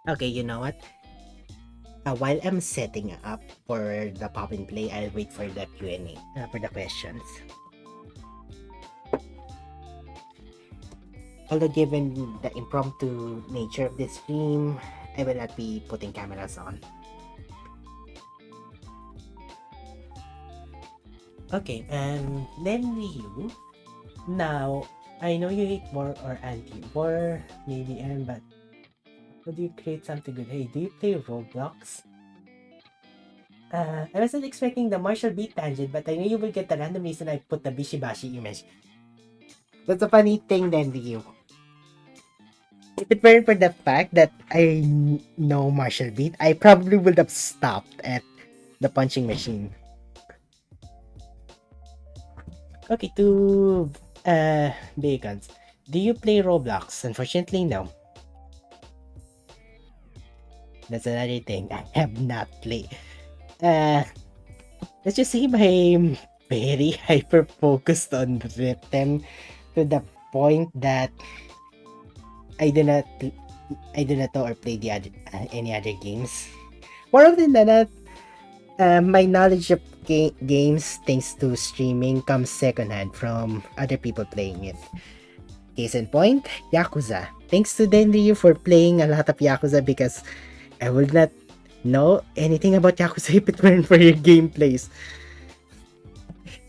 Okay, you know what? While I'm setting up for the pop and play, I'll wait for the Q&A, for the questions. Although given the impromptu nature of this stream, I will not be putting cameras on. Okay, then Ryu. Now, I know you hate war or anti-war, maybe, but how do you create something good? Hey, do you play Roblox? I wasn't expecting the martial beat tangent, but I knew you will get the random reason I put the Bishibashi image. That's a funny thing then, Ryu. If it weren't for the fact that I know martial beat, I probably would have stopped at the punching machine. Okay, to Bacons. Do you play Roblox? Unfortunately, no. That's another thing I have not played. Let's just say I'm very hyper focused on rhythm to the point that I do not know or play the other any other games. More often than not, my knowledge of games thanks to streaming comes secondhand from other people playing it. Case in point, Yakuza. Thanks to Denryu for playing a lot of Yakuza because I would not know anything about Yakuza if it weren't for your gameplays.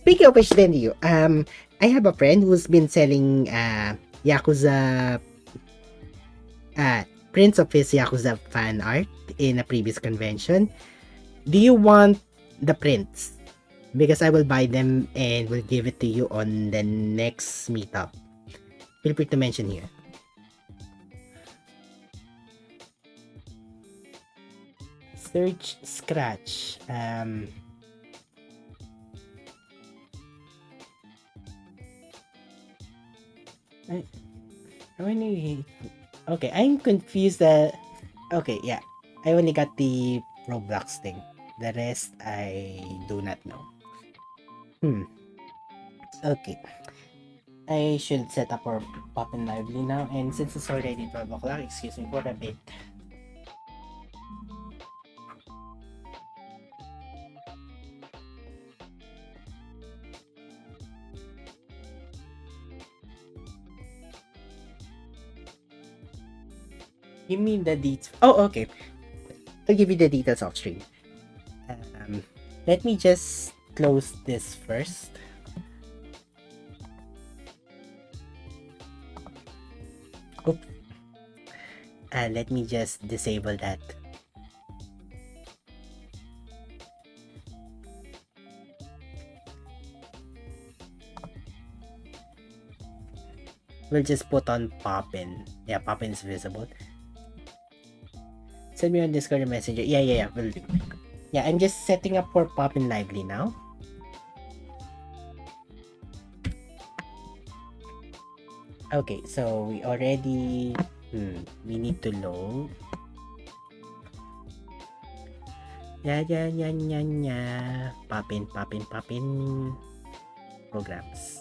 Speaking of which, Denryu, I have a friend who's been selling Yakuza prints of his Yakuza fan art in a previous convention. Do you want the prints? Because I will buy them and will give it to you on the next meetup. Feel free to mention here. Search Scratch. Okay, I'm confused. Okay, yeah. I only got the Roblox thing. The rest, I do not know. Okay. I should set up our Poppin' Lively now. And since it's already 12 o'clock, excuse me for a bit. Give me the details. Oh, okay. I'll give you the details off stream. Let me just close this first. Oops. Let me just disable that. We'll just put on Poppin. Yeah, Poppin's visible. Send me on Discord or Messenger. Yeah, will do. Yeah, I'm just setting up for Poppin' Lively now. Okay, so we already... we need to load. Yeah. Poppin' programs.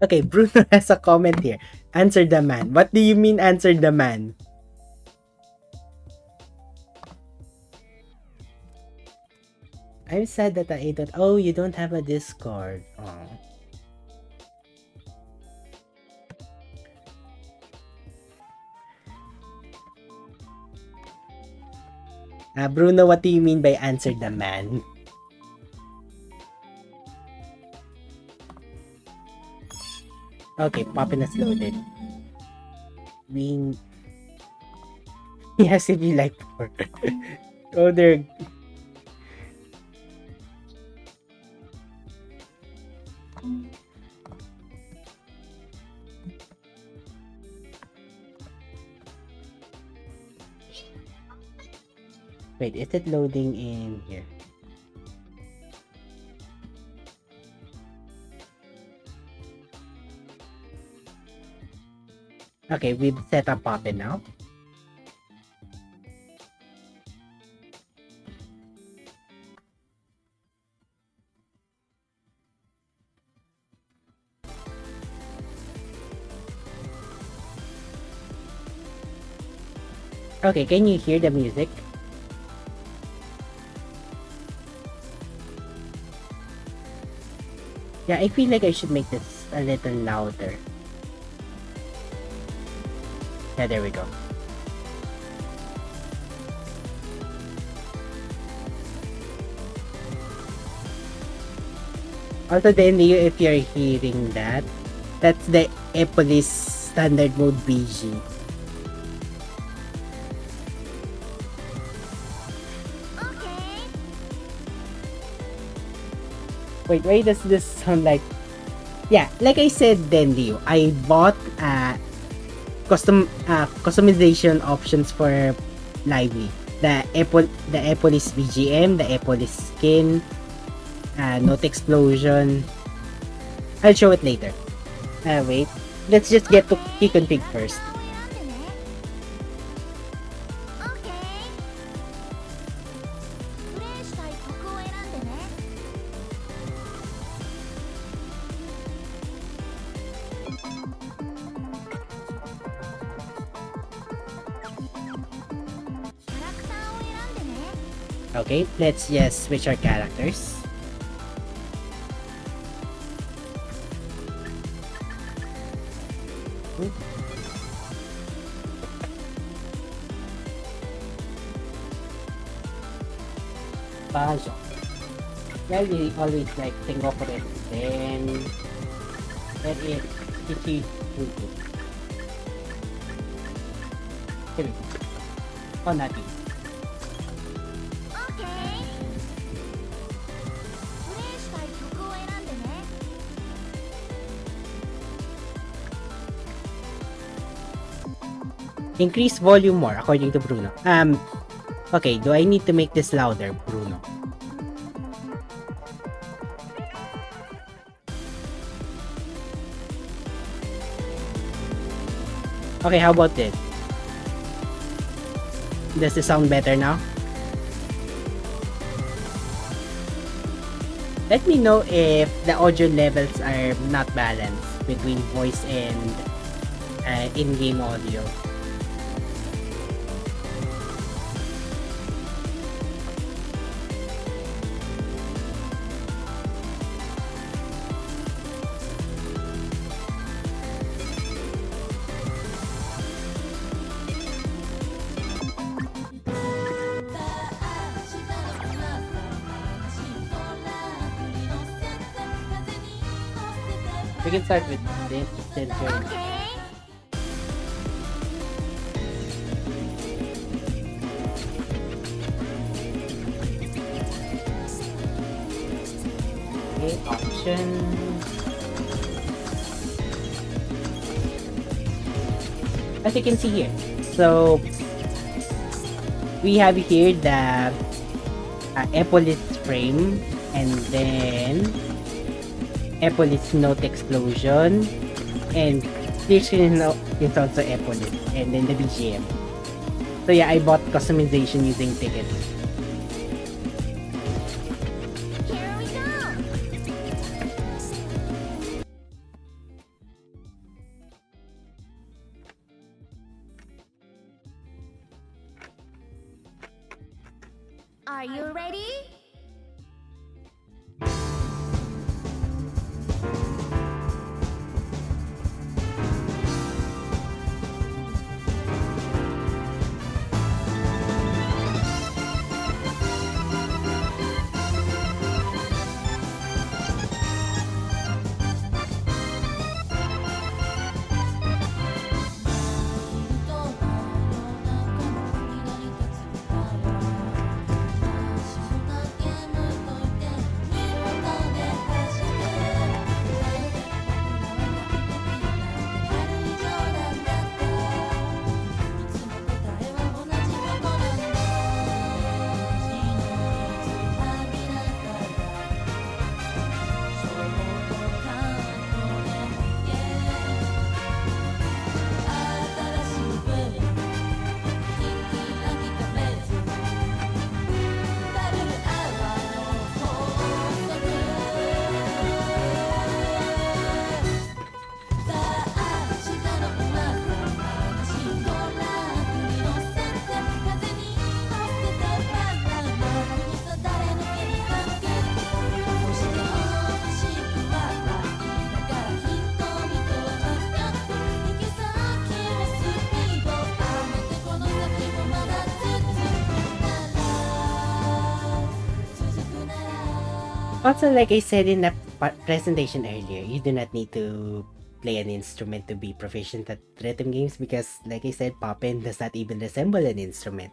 Okay, Bruno has a comment here. Answer the man. What do you mean answer the man? I'm sad that I don't. Oh, you don't have a Discord. Oh. Bruno, what do you mean by answer the man? Okay, Poppin has loaded. He has to be like pork. Oh, there. Wait, is it loading in here? Okay, we've set up Poppin now. Okay, can you hear the music? Yeah, I feel like I should make this a little louder. Yeah, there we go. Also, then if you're hearing that, that's the Epolis standard mode BG. Wait, why does this sound like... Yeah, like I said then, Leo, I bought customization options for Lively. The Epolis BGM, the Epolis skin, Note Explosion. I'll show it later. Wait, let's just get to key config first. Okay, let's just switch our characters. Bajo. Yeah, we always like think of it. Then let it Kichi. Here we go. Oh, nothing. Increase volume more, according to Bruno. Okay, do I need to make this louder, Bruno? Okay, how about this? Does this sound better now? Let me know if the audio levels are not balanced between voice and in-game audio. We can start with this sensor. Okay, options. As you can see here, so we have here the Epolis frame, and then Epolis Note Explosion, and clear screen is also Epolis, and then the BGM. So yeah, I bought customization using tickets. Are you ready? Also, like I said in the presentation earlier, you do not need to play an instrument to be proficient at rhythm games because, like I said, Poppin does not even resemble an instrument.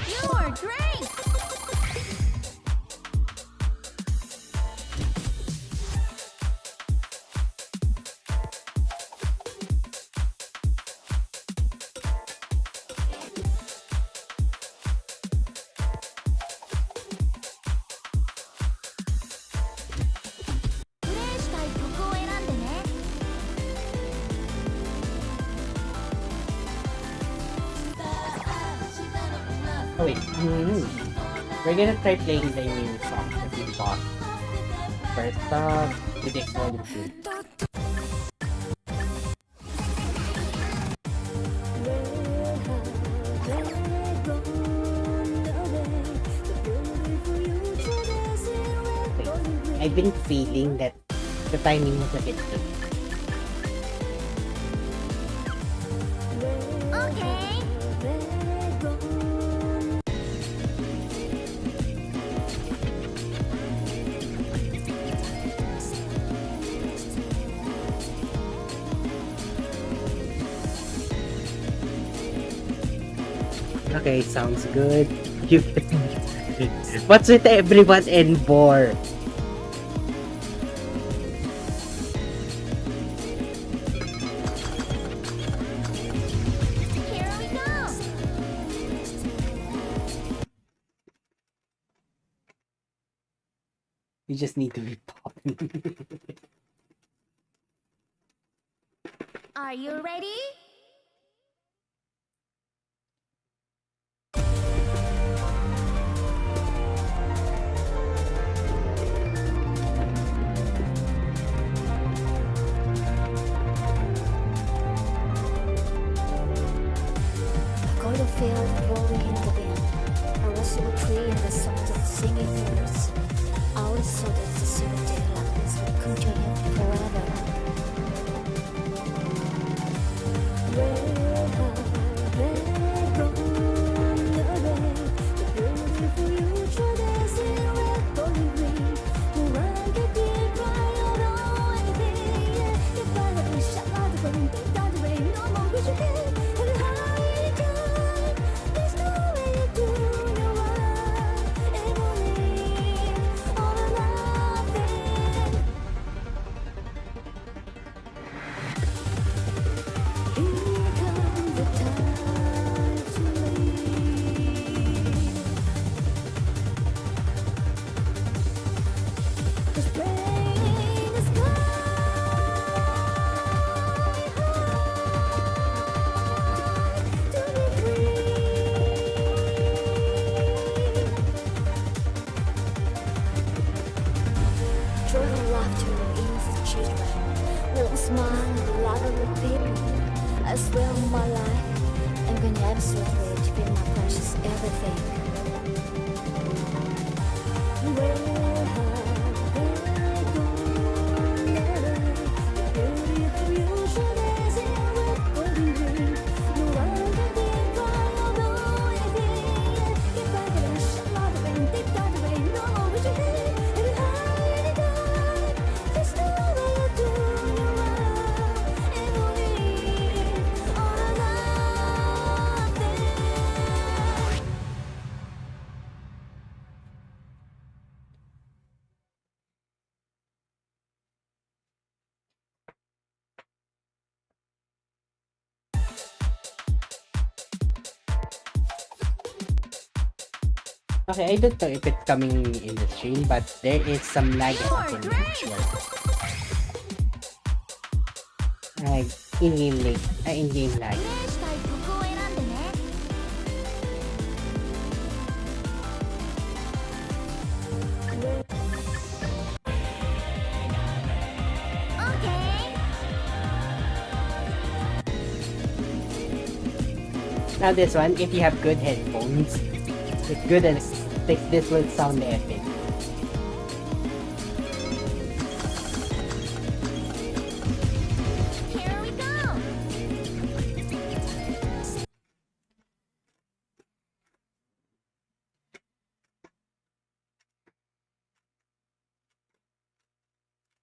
You are great! Oh wait, we're gonna try playing the new song that we bought. First off, predict volume 2. I've been feeling that the timing was a bit good. Okay. Okay, sounds good. You get what's with everyone and bore? Here we go. You just need to be popping. Are you ready? Got a feel rolling in the wind. I was so free in the sound of singing birds. I always saw that the secret day like this would continue forever. Begging you absolutely to be my precious everything. Where have they gone? The beauty of you should is irreparable. No one can define although anything. Get back and shut out the rain, deep down the rain, no more would you hate. Every high, any time, just know that you do your right. It will be all or nothing. Okay, I don't know if it's coming in the stream, but there is some lag happening actually. Like in-game lag. プレイしたい曲を選んでね。オッケー。 Now this one, if you have good headphones, it's good and this will sound epic. Here we go.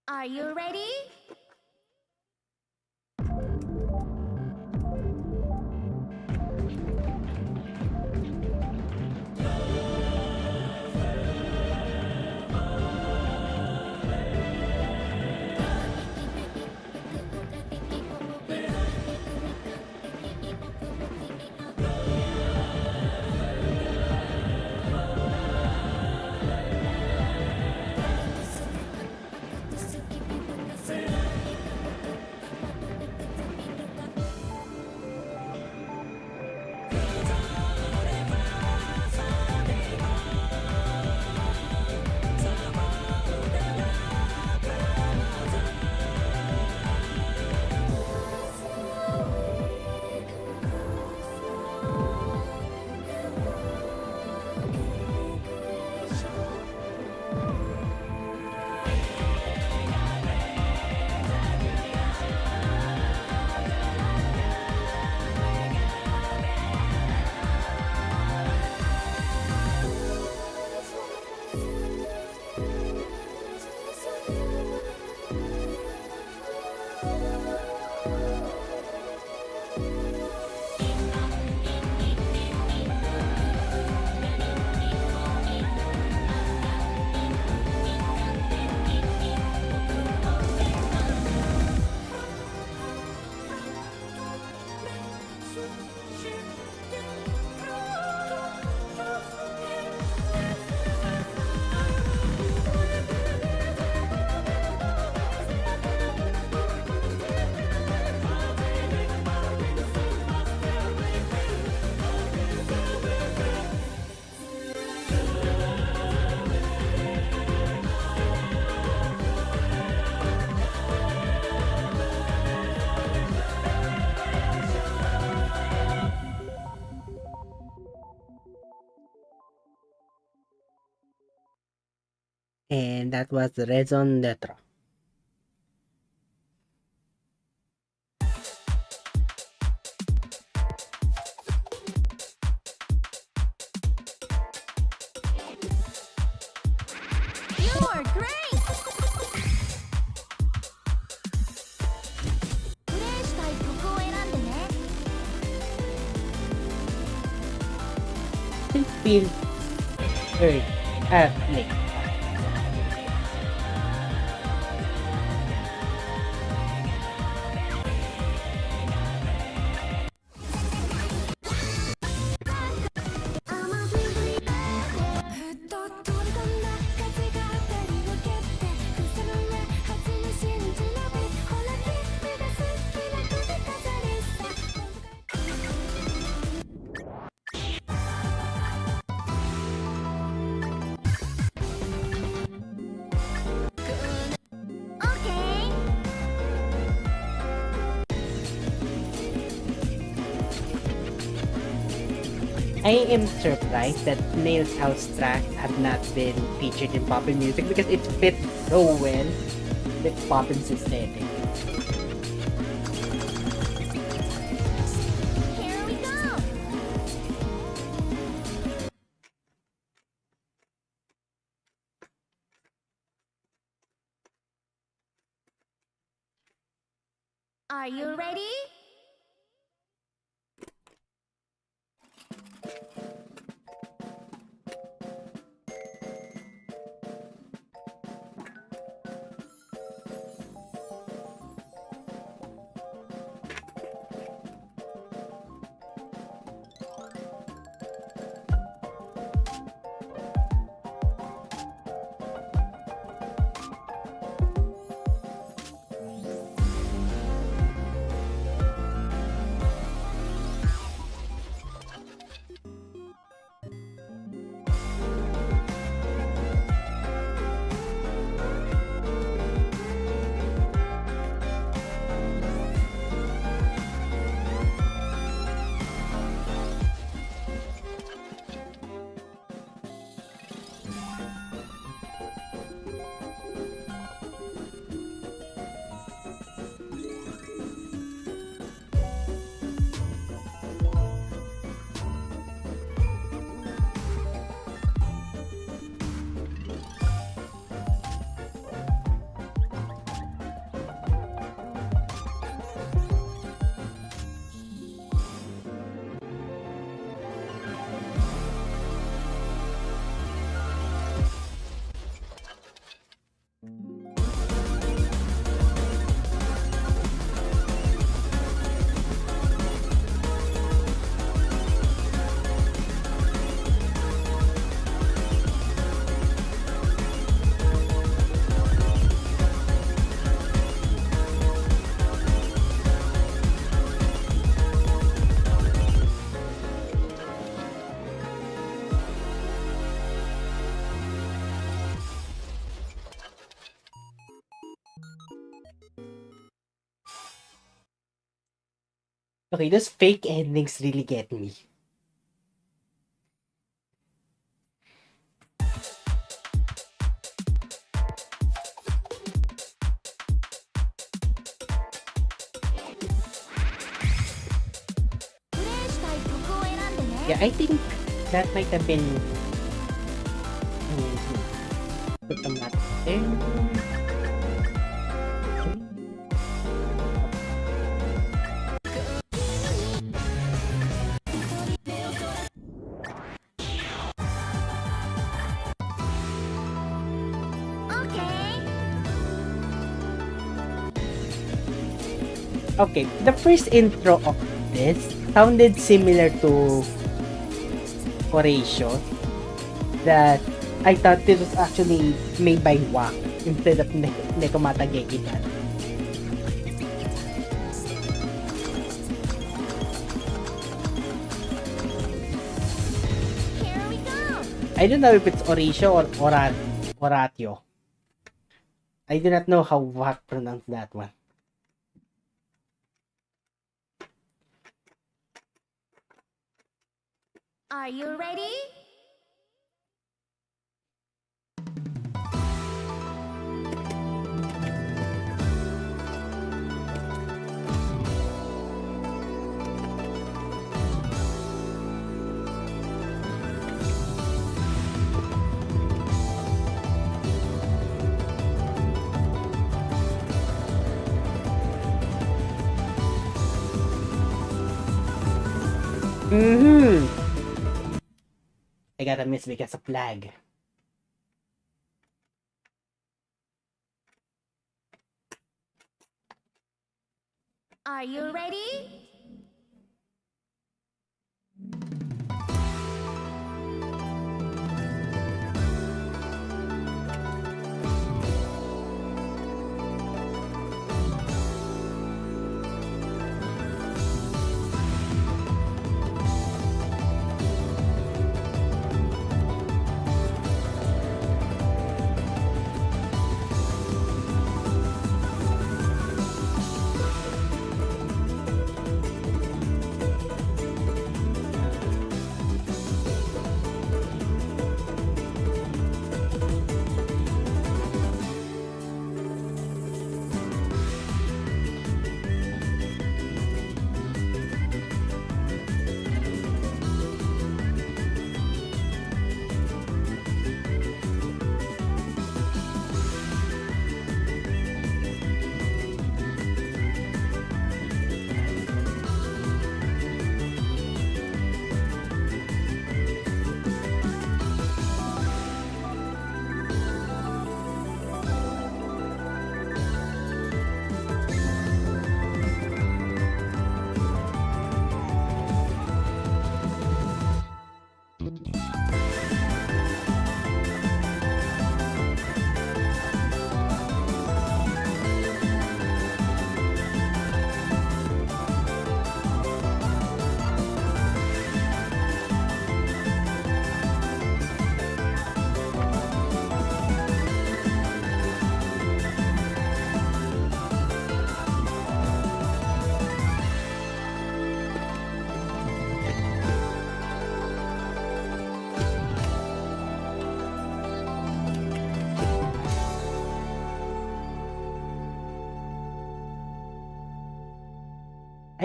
Are you ready? And that was Raison d'être. You're great! プレイしたい曲を選んでね。 I feel very like I am surprised that Snail's House track had not been featured in Poppin music because it fits so well with Poppin's aesthetic. Here we go. Are you ready? Okay, those fake endings really get me. Yeah, I think that might have been put the map there. Okay, the first intro of this sounded similar to Horatio, that I thought this was actually made by Wack instead of Nekomata Gekidan. Here we go. I don't know if it's Horatio or Horatio. I do not know how Wack pronounced that one. Are you ready? I gotta miss because of lag. Are you ready?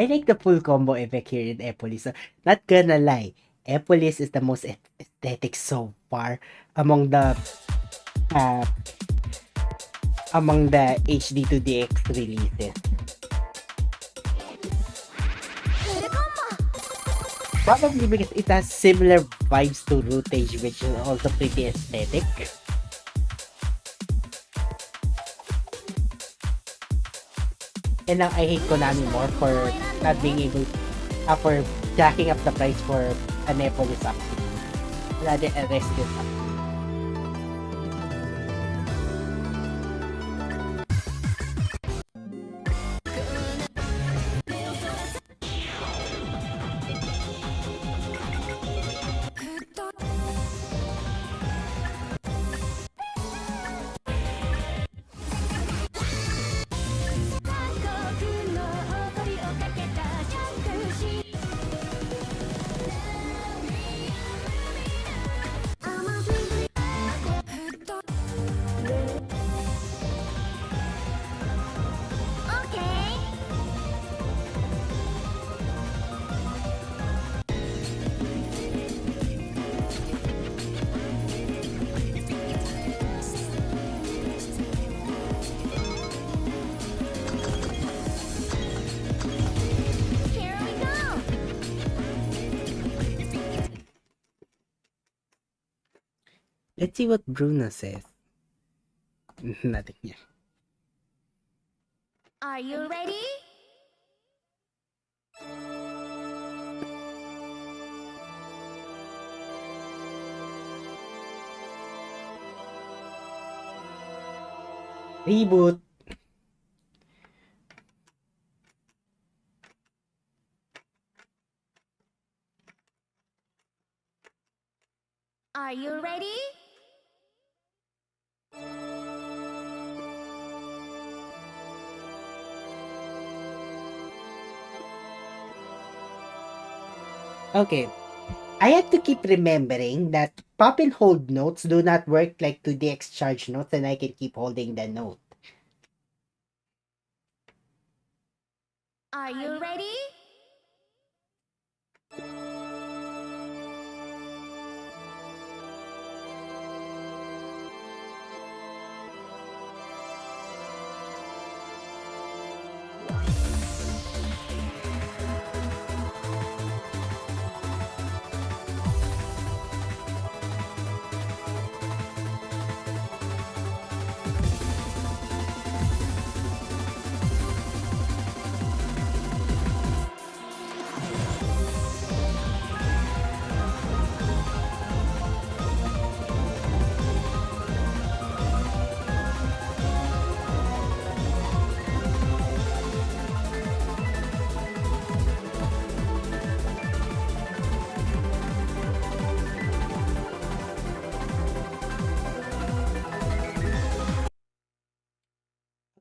I like the full combo effect here in Epolis. So, not gonna lie, Epolis is the most aesthetic so far among the uh, HD to DX releases. Probably because it has similar vibes to Routage, which is also pretty aesthetic. And now I hate Konami more for not being able, for jacking up the price for a Nepolis update rather a Resident update. Okay. Here we go. Let's see what Bruno says. Nothing here. Are you ready? Reboot. Are you ready? Okay. I have to keep remembering that pop and hold notes do not work like 2DX charge notes, and I can keep holding the note. Are you ready?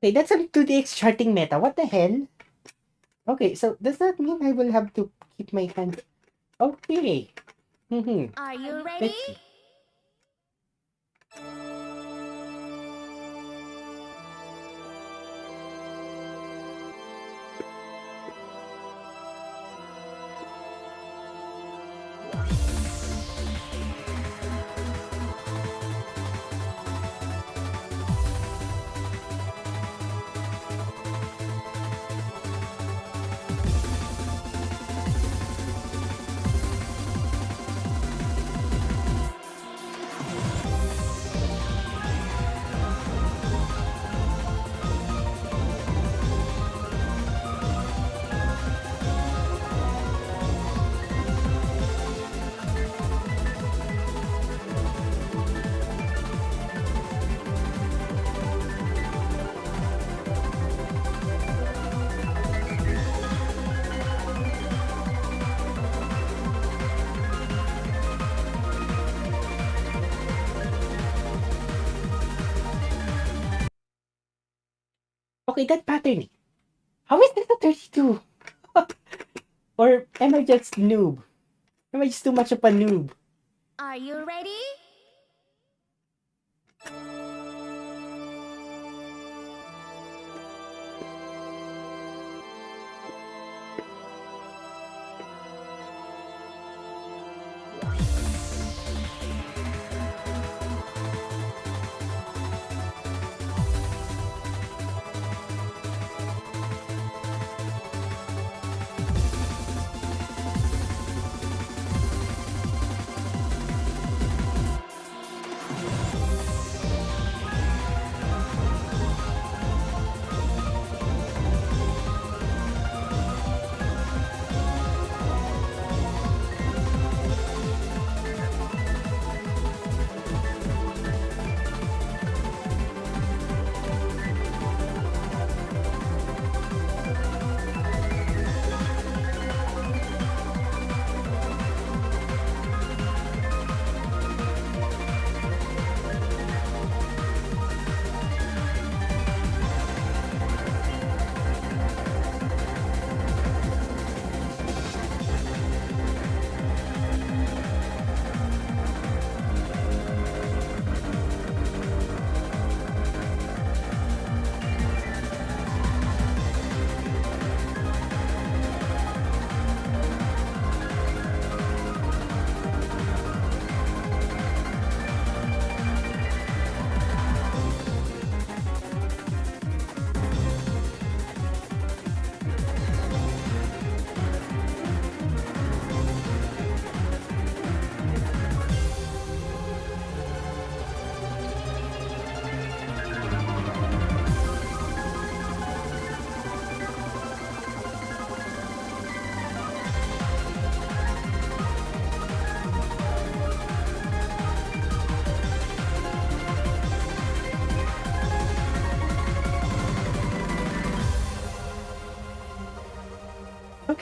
Okay, that's a 2DX charting meta. What the hell? Okay, so does that mean I will have to keep my hand? Okay. Are you Let's ready? see. Okay, that patterning. How is that a 32? Or am I just noob? Am I just too much of a noob? Are you ready?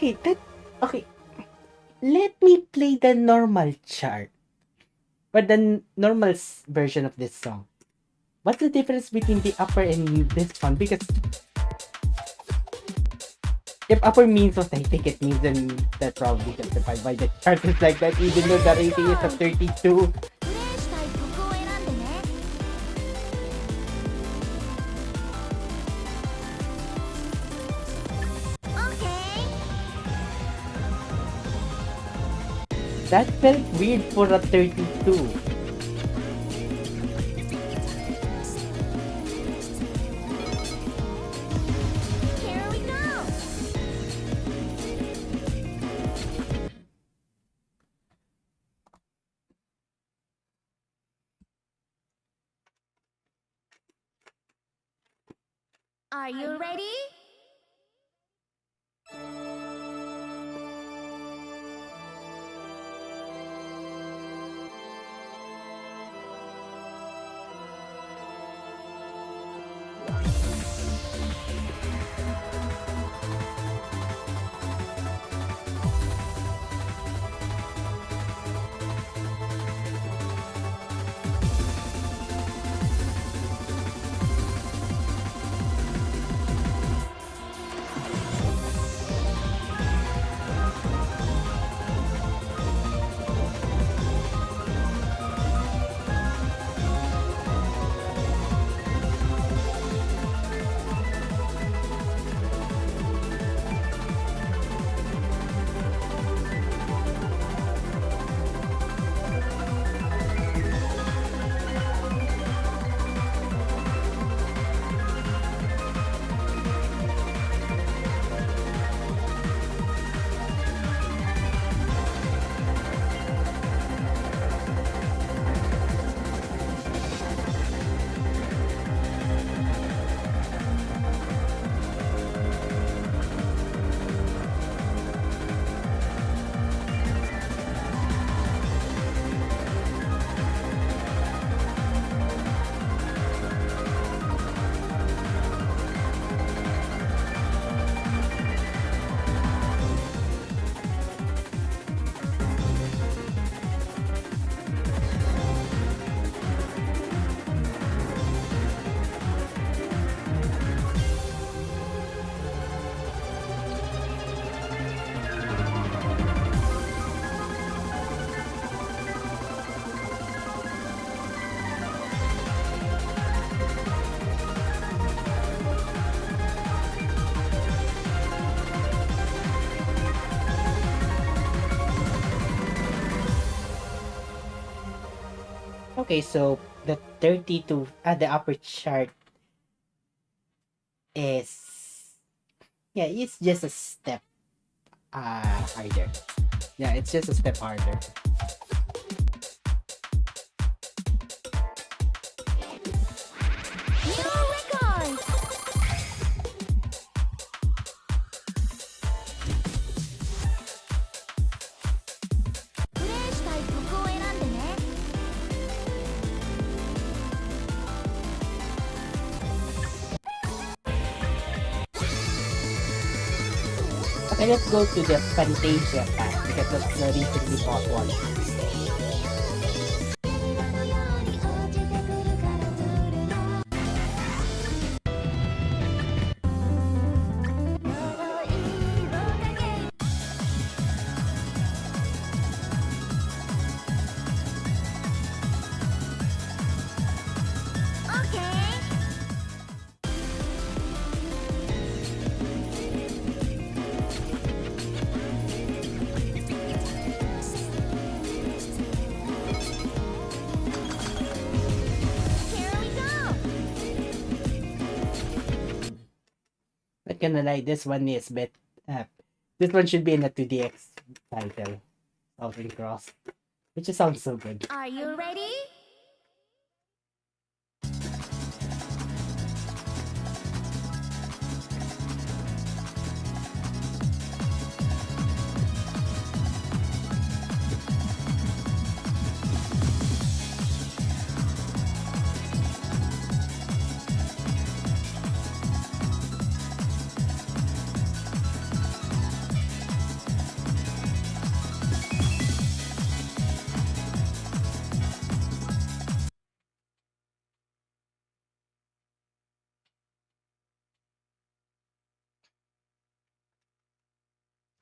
Okay, okay. Let me play the normal chart. Or the normal version of this song. What's the difference between the upper and this one? Because if upper means what I think it means, then that's probably justified why the chart is like that, even though the rating is a 32. プレイしたい曲を選んでね。Okay. That felt weird for a 32. Here we go. Are you ready? Okay, so the 32, the upper chart is, yeah, it's just a step harder. Yeah, it's just a step harder. New record. プレイしたい曲を選んでね。Okay, let's go to the Fantasia pack because that's the recently bought one. Okay. Here we go. Not gonna lie, this one is this one should be in a 2DX title. Southern Cross. Which just sounds so good. Are you ready?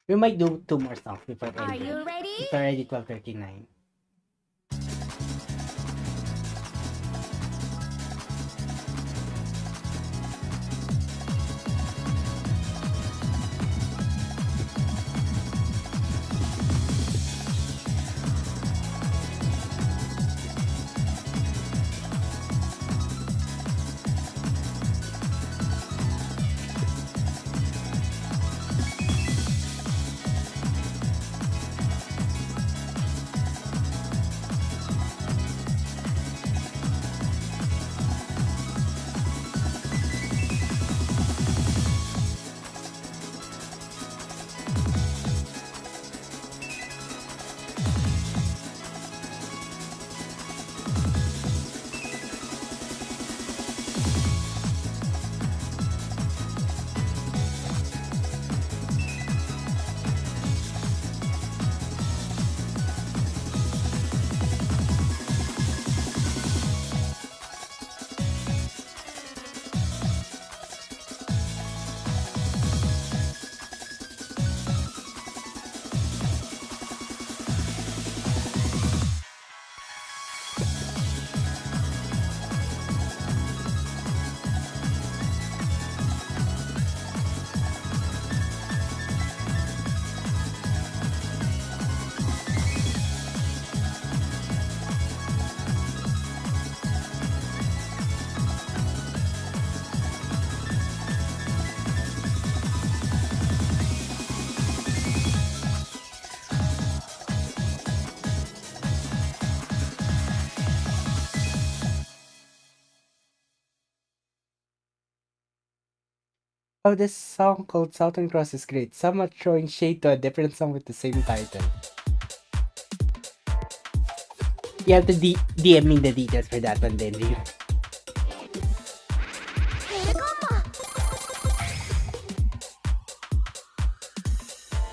We might do 2 more songs before Are ending. you ready? It's already 12:39. Oh, this song called Southern Cross is great. Somewhat throwing shade to a different song with the same title. You have to DM me the details for that one then.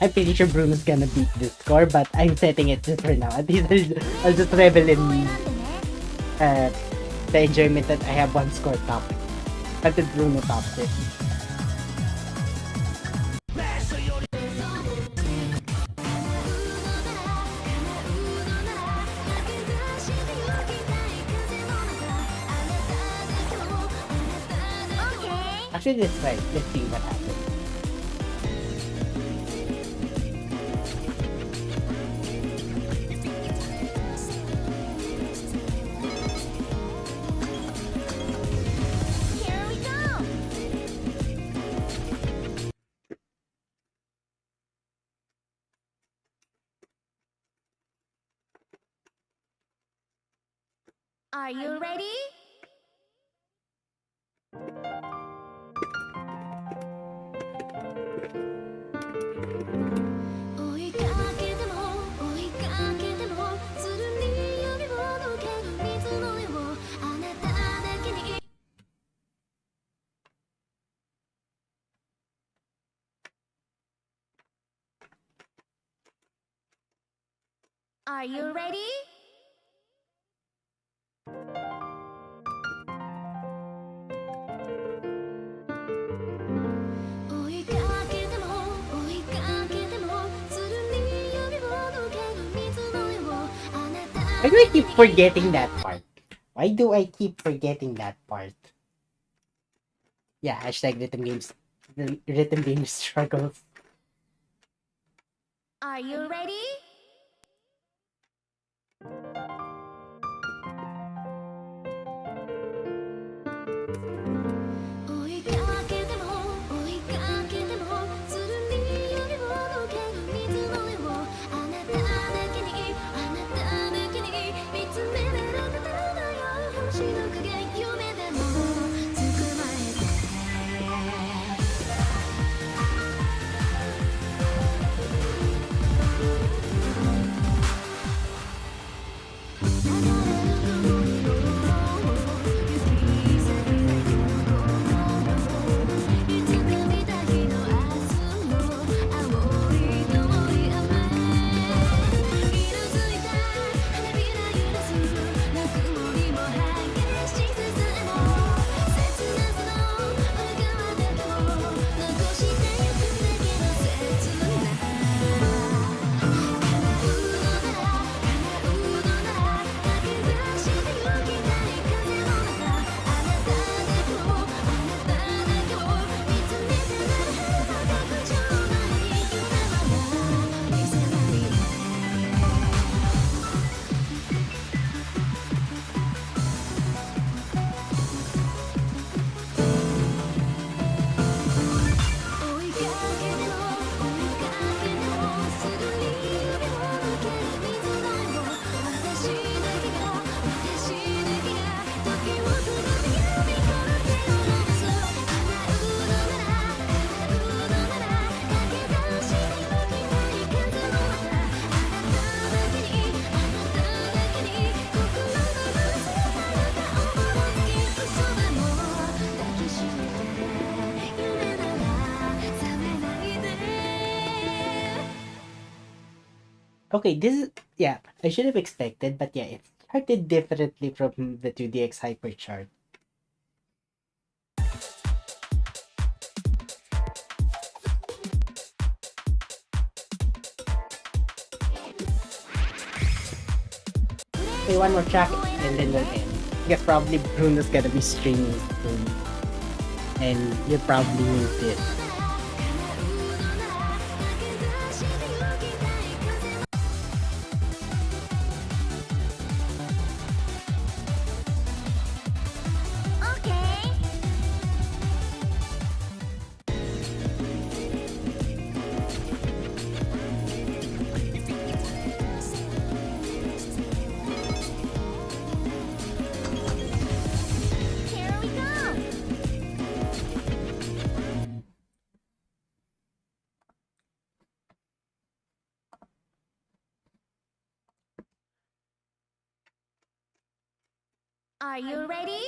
I'm pretty sure Bruno's gonna beat this score, but I'm setting it just for now. At least I'll just revel in the enjoyment that I have one score top. Until Bruno tops it. Actually, that's right. Let's see what happens. Here we go. Are you ready? Are you ready? Why do I keep forgetting that part? Why do I keep forgetting that part? Yeah, hashtag rhythm games struggles. Are you ready? Okay, this is, yeah, I should have expected, but yeah, it's charted differently from the 2DX hyperchart. Okay, one more track and then we'll end. I guess probably Bruno's gonna be streaming soon. And you'll probably need this. Okay. Here we go. Are you ready?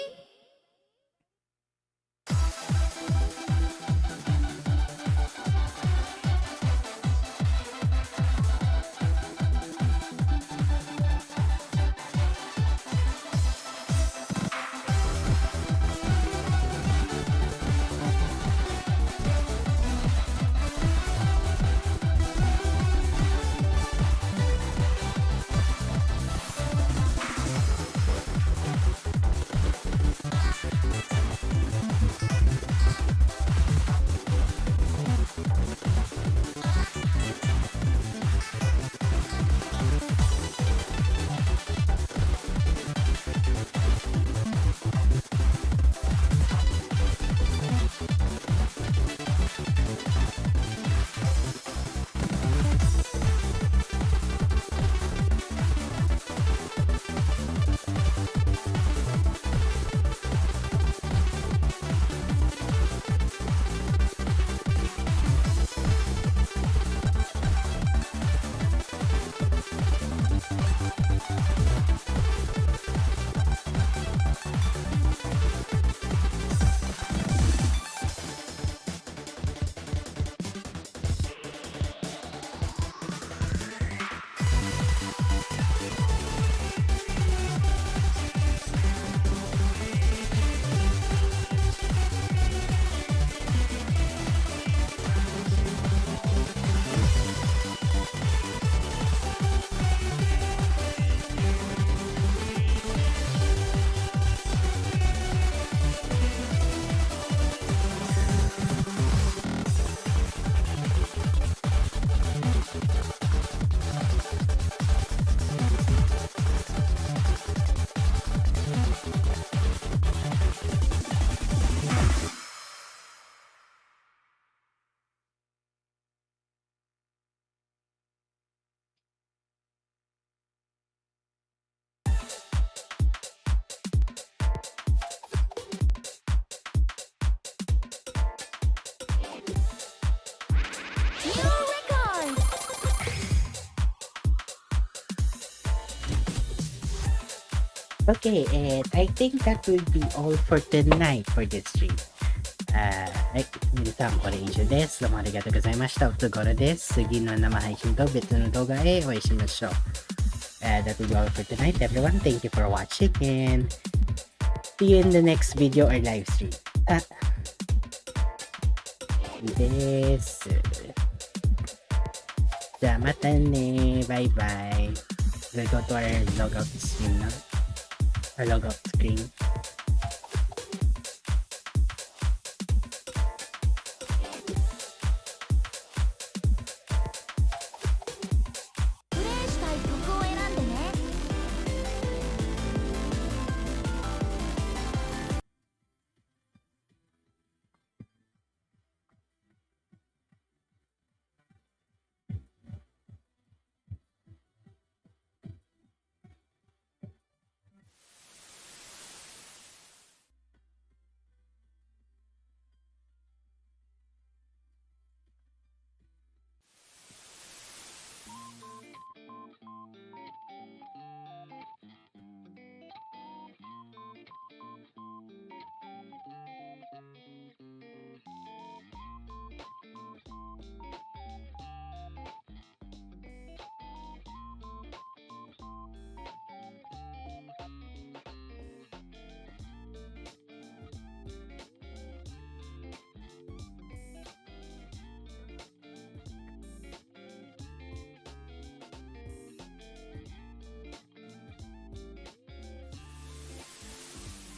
New record. Okay, and I think that will be all for tonight for this stream. はい、皆さんこれ以上です。どうもありがとうございました。おつごろです。次の生配信と別の動画へお会いしましょう。That will be all for tonight, everyone. Thank you for watching and see you in the next video or live stream. です。じゃあまたね。バイバイ。We'll go to our logout stream now. Our logout screen.